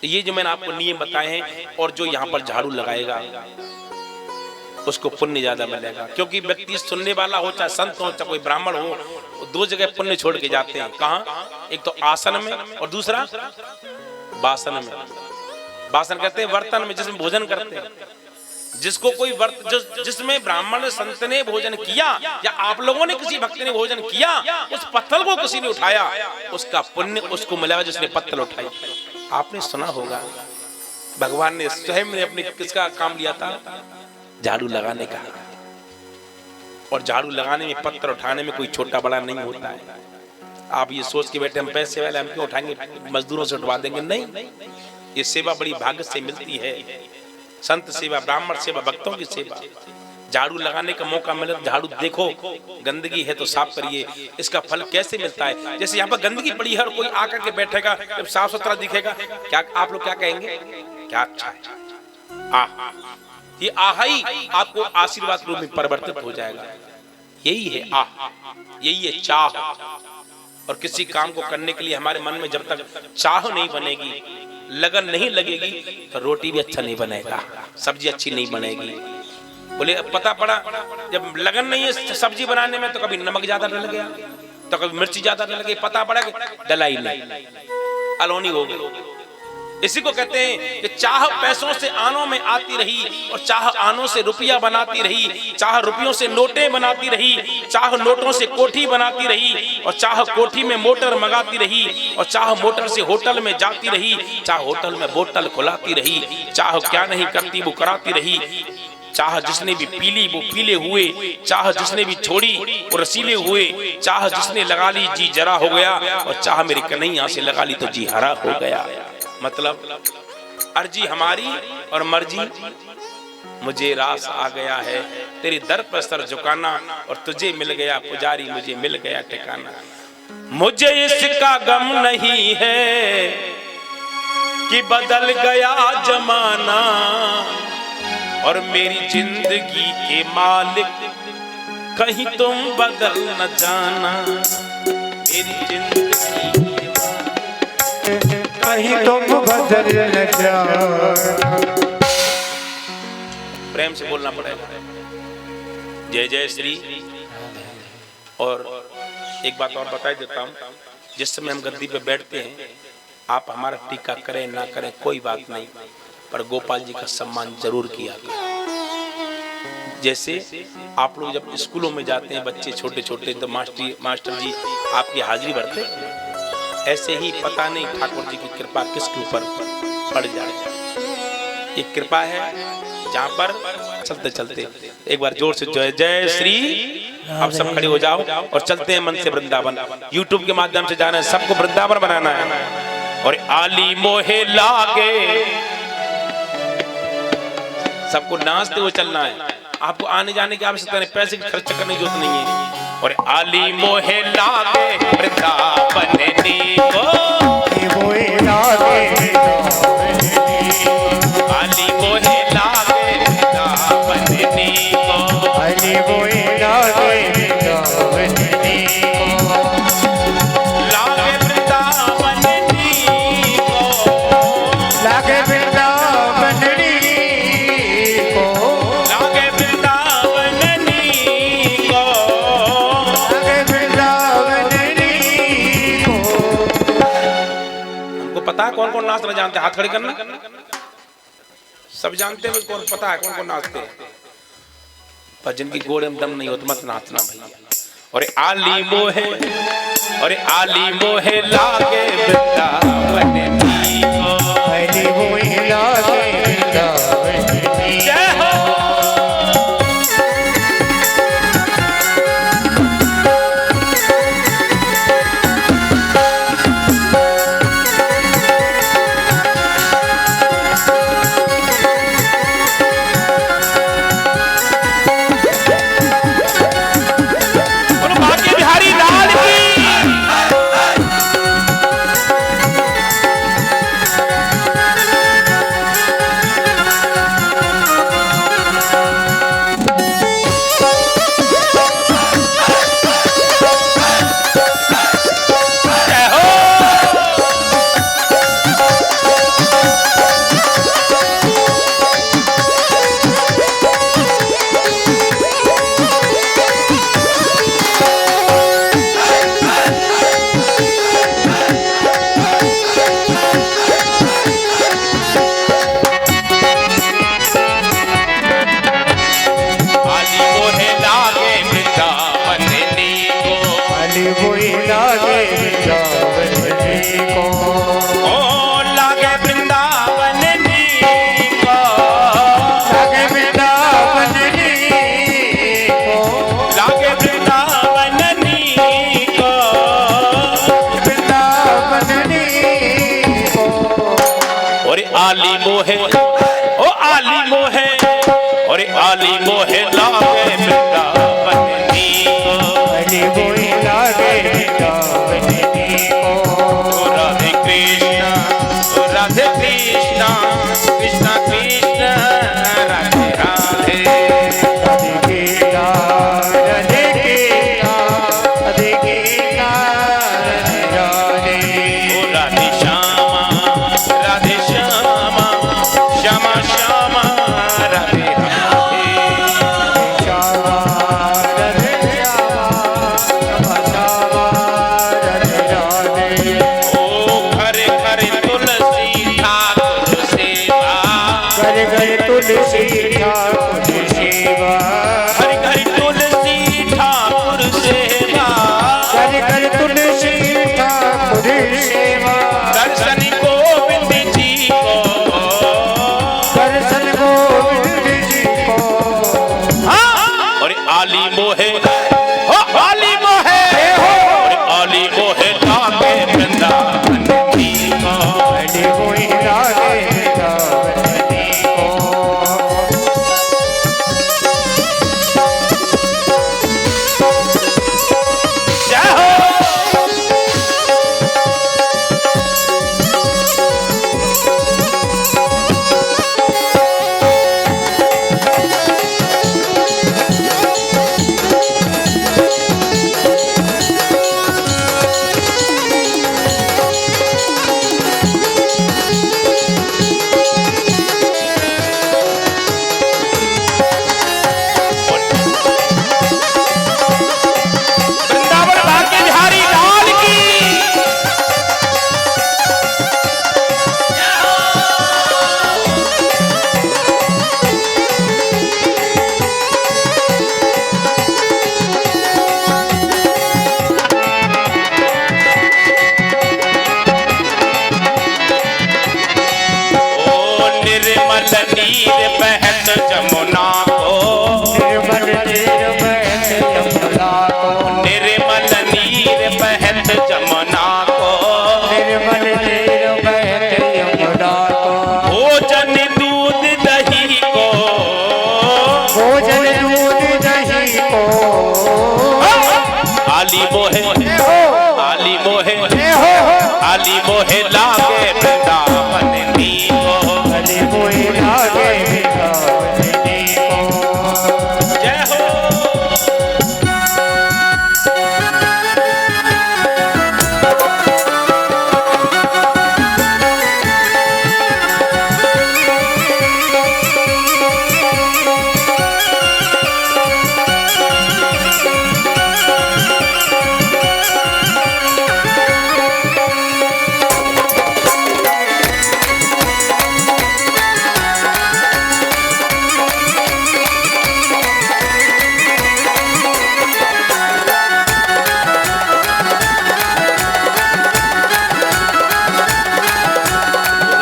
ये जो मैंने आपको नियम बताए हैं, और जो यहाँ पर झाड़ू लगाएगा उसको पुण्य ज्यादा मिलेगा। क्योंकि व्यक्ति सुनने वाला हो, चाहे संत हो, चाहे कोई ब्राह्मण हो, 2 जगह पुण्य छोड़ के जाते हैं। कहाँ? एक तो आसन में, और दूसरा बासन में। बासन कहते हैं बर्तन में जिसमें भोजन करते हैं। जिसको कोई जिसमें ब्राह्मण संत ने भोजन किया, या आप लोगों ने किसी भक्त ने भोजन किया, उस पत्थर को किसी ने उठाया, उसका पुण्य उसको मिलेगा जिसने पत्थर उठाई। आपने सुना होगा भगवान ने स्वयं ने अपने किसका काम लिया था? झाड़ू लगाने का। और झाड़ू लगाने में, पत्थर उठाने में कोई छोटा बड़ा नहीं होता है। आप ये सोच के बैठे हम पैसे वाले, हम क्यों उठाएंगे, मजदूरों से उठवा देंगे, नहीं। ये सेवा बड़ी भाग्य से मिलती है। संत सेवा, ब्राह्मण सेवा, भक्तों की सेवा। झाड़ू लगाने का मौका मिले तो झाड़ू देखो, गंदगी है तो साफ करिए। इसका फल कैसे मिलता है? जैसे यहाँ पर गंदगी पड़ी है और कोई आकर के बैठेगा, जब साफ सुथरा दिखेगा, क्या आप लोग क्या कहेंगे? क्या अच्छा है, ये आहाई आपको आशीर्वाद रूप में परिवर्तित हो जाएगा। यही है आह, यही है चाह। और किसी काम को करने के लिए हमारे मन में जब तक चाह नहीं बनेगी, लगन नहीं लगेगी, तो रोटी भी अच्छा नहीं बनेगा, सब्जी अच्छी नहीं बनेगी। बोले पता पड़ा जब लगन नहीं है सब्जी बनाने में, तो कभी नमक ज्यादा डल गया, तो कभी मिर्ची ज्यादा डल गई, पता पड़ा कि डलाई नहीं, अलोनी हो गई। इसी को कहते हैं कि चाह पैसों से आनों में आती रही, और चाह आनों से रुपया बनाती रही, चाह रुपयों से नोटें बनाती रही, चाह नोटों से कोठी बनाती रही, और चाह कोठी में मोटर मंगाती रही, और चाह मोटर से होटल में जाती रही, चाह होटल में बोतल खुलाती रही, चाह क्या नहीं करती वो कराती रही। चाह जिसने भी पीली वो पीले हुए, चाह जिसने भी छोड़ी वो रसीले हुए, चाह जिसने लगा ली जी जरा हो गया, और चाह मेरी कन्हैया से लगा ली तो जी हरा हो गया। मतलब अर्जी हमारी और मर्जी, मुझे रास आ गया है तेरी दर पर सर झुकाना, और तुझे मिल गया पुजारी, मुझे मिल गया ठिकाना। मुझे इसका गम नहीं है कि बदल गया जमाना, और मेरी जिंदगी के मालिक कहीं तुम बदल न जाना। मेरी जिंदगी कहीं तुम बदल न जाना। प्रेम से बोलना पड़ेगा, जय जय श्री। और एक बात और बता देता हूँ, जिस समय हम गद्दी पे बैठते हैं, आप हमारा टीका करें ना करें कोई बात नहीं, पर गोपाल जी का सम्मान जरूर किया करें। जैसे आप लोग जब स्कूलों में जाते हैं, बच्चे छोटे छोटे, तो मास्टर जी आपकी हाजिरी भरते हैं, ऐसे ही पता नहीं ठाकुर जी की कृपा किसके ऊपर पड़ जाए। ये कृपा है जहाँ पर चलते चलते एक बार जोर से जय जय श्री। अब सब खड़े हो जाओ और चलते हैं मन से वृंदावन। यूट्यूब के माध्यम से जाना है, सबको वृंदावन बनाना है। और आली मोहे लागे, सबको नाचते हुए चलना है। आपको आने जाने की आवश्यकता नहीं, पैसे की खर्च करने की जरूरत नहीं है। और आली मोहे लागे वृंदावन को, आली मोहे लागे वृंदावन को, अली मोहे लागे वृंदावन को, लागे वृंदावन को, लागे वृंदावन को, लागे वृंदावन को, लागे वृंदावन को। हमको पता है कौन कौन नाचना जानते हैं, हाथ खड़े करना। सब जानते हैं, कौन पता है कौन कौन नाचते हैं, पर जिनकी गोड़े में दम नहीं हो तो मत नाचना भैया। और आली मोहे, और आली मोहे लागे वृंदावन को, अली मोहे लागे वृंदावन को। जय हो। और आली मोहे ओ आली मोहे और आली मोहे लागे वृंदावन नीको आली मोहे लागे वृंदावन नीको राधे कृष्णा कृष्णा कृष्णा कृष्णा राधे राधे राधे कृष्णा राधे कृष्णा राधे कृष्णा राधे राधे राधे श्यामा श्यामा श्यामा राधे राधे श्यामा राधे श्यामा श्यामा राधे राधे ओ घर घर तुलसी ठाकुर सेवा घर घर तुलसी ठाकुर सेवा घर घर तुलसी ठाकुर सेवा घर घर तुलसी ठाकुर सेवा दर्शन गोविंद जी को दर्शन गोविंद जी को और आली मोहे हो आली मोहे और आली मोहे लागे वृंदावन नीको आली मोहे लागे वृंदावन नीको जय हो वृंदावन भाग्य बिहारी लाल की ओ निर्मल नीर बहत जमुना को निर्मल निर्मल यमुना को निर्मल नीर बहत जमुना को निर्मल निर्मल यमुना को भोजन दूध दही को भोजन दूध दही को आली मोहे आली मोहे हो आली मोहे लागे वृंदावन नीको आली मोहे लागे वृंदावन नीको जय हो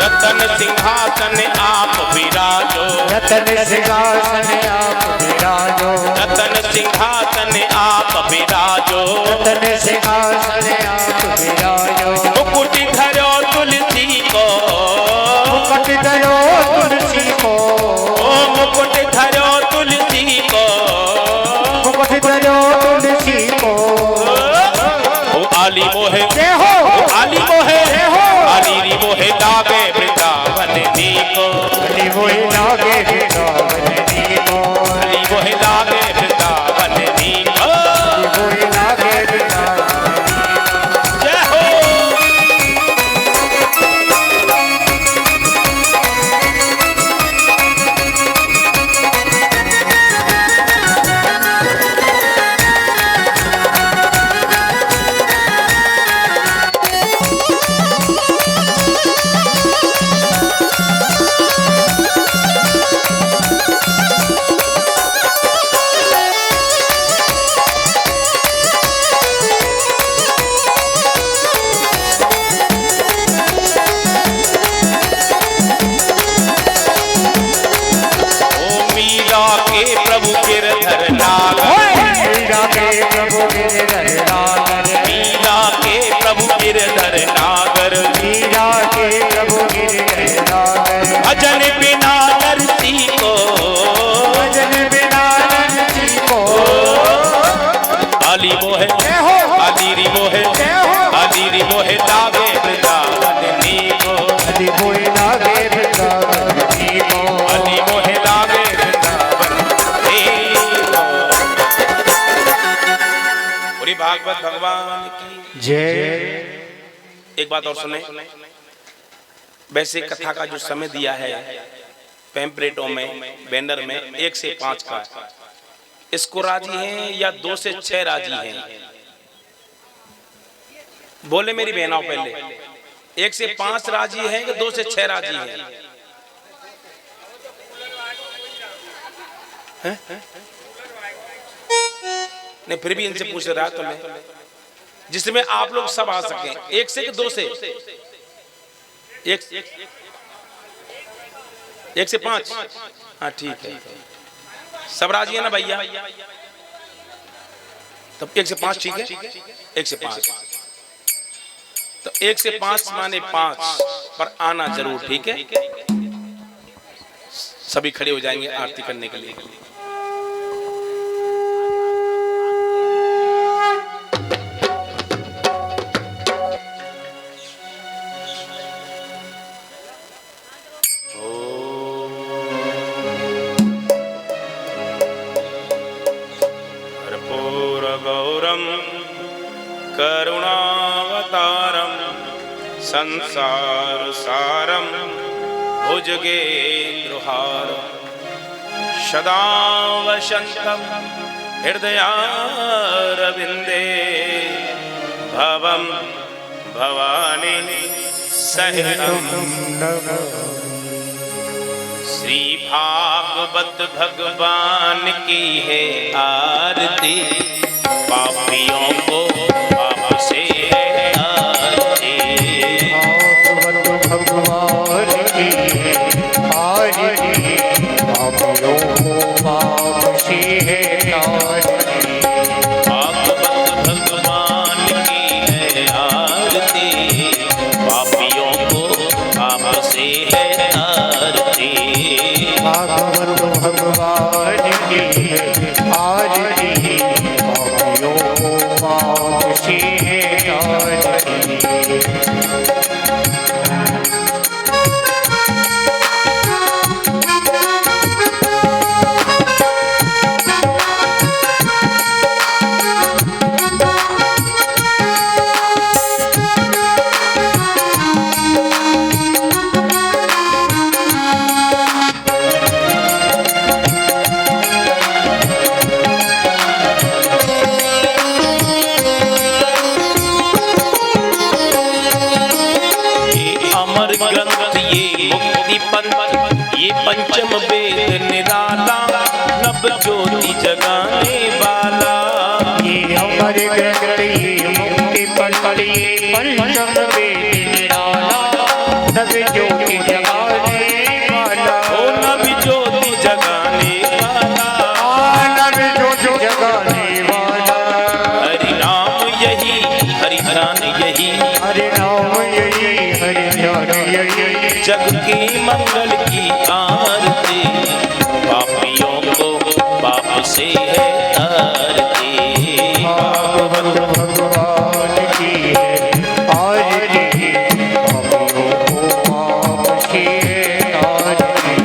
रतन सिंहासन आप विराजो रतन सिंहासन आप विराजो रतन सिंहासन आप विराजो रतन सिंहासन आप विराजो मुकुट धरो तुलसी को मुकुट धरो तुलसी को ओ मुकुट धरो तुलसी को मुकुट धरो तुलसी को ओ आली मोहे जय हो ओ आली मोहे जय हो आली री मोहे लागे वृंदावन नीको आली मोहे लागे वृंदावन नीको आली मोहे लागे वृंदावन नीको आली मोहे लागे वृंदावन जय हो प्रभु गिरधर नागर मीरा के प्रभु गिरधर नागर मीरा के प्रभु गिरधर नागर मीरा के प्रभु गिरधर नागर भागवत भगवान की जय। एक बात और सुने, वैसे कथा का जो समय दिया है पैम्पलेटों में, बैनर में 1 से 5 का, इसको राजी हैं या 2 से 6 राजी हैं? बोले मेरी बहनाओं पहले, 1 से 5 राजी हैं कि 2 से 6 राजी हैं? नहीं, फिर भी इनसे पूछ रहा तो मैं, जिसमें आप लोग सब आ सकें। 1 से कि 2 से? 1 से 5? हाँ ठीक है, सब राजी है ना भैया? तब 1 से 5 ठीक है। 1 से 5 तो 1 से 5 माने 5 पर आना जरूर, ठीक है? सभी खड़े हो जाएंगे आरती करने के लिए। करुणावतारम संसार सारम भुजगेन्द्रहारम सदा वसंतम हृदयारविंदे भवम भवानी सहितम। श्री भागवत भगवान की है आरती, पापियों को पाप से आरती। भागवत भगवान की आरती, पापियों को पाप से तारती। भागवत भगवान की है आरती, पापियों को पाप से है आरती। भागवत भगवान की आरती, पापियों को पाप से तारती। ये पंचम वेद निराला, नव ज्योति जगाने वाला। ये अमर ग्रंथ ये मुक्ति पल, ये पंचम वेद निराला, नव ज्योति जगाने वाला। ओ नव ज्योति जगाने वाला, नव ज्योति जगाने वाला। हरि नाम यही, हरि ध्यान यही, हरि नाम यही, हरि ध्यान यही। जग की मंगल की आरती, पापियों को पाप से है तारती। भागवत भगवान की है आरती, पापियों को पाप से तारती।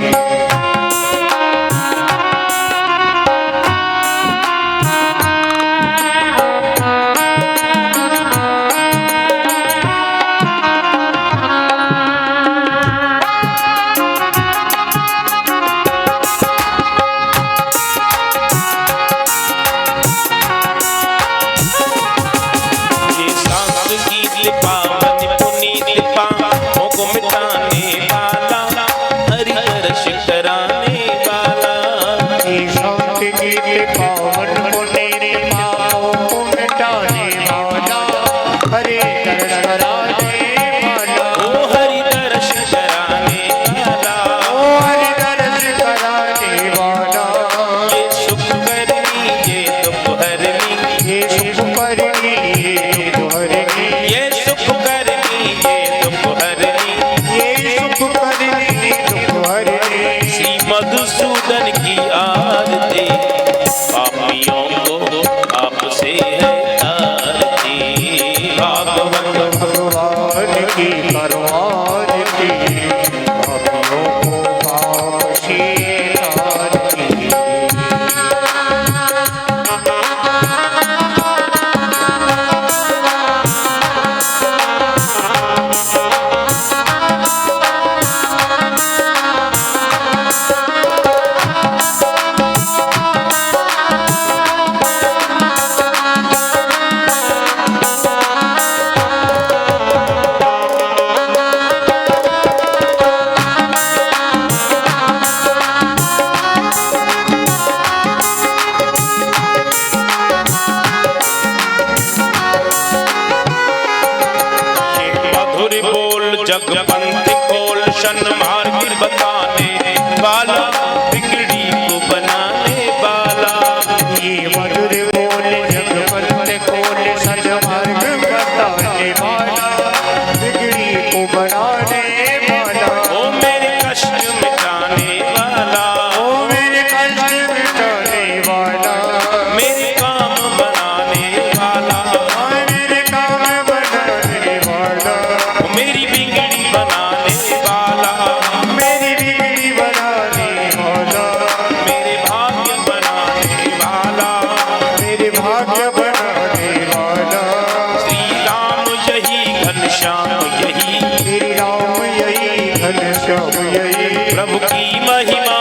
श्री मार्ग बताने वाला, बिगड़ी को बनाने वाला। ये मधुर बोल जगवंत खोल, सन्मार्ग बताने वाला, बिगड़ी को बनाने वाला। ओ मेरे कष्ट मिटाने वाला, ओ मेरे कष्ट मिटाने वाला, मेरे काम बनाने वाला, मेरे काम बनाने वाला, ओ मेरी बिगड़ी बनाने वाला, मेरी बिगड़ी बनाने वाला, मेरे भाग्य बनाने वाला, मेरे भाग्य बनाने वाला। श्री राम यही घनश्याम यही, श्री राम यही घनश्याम यही, प्रभु की महिमा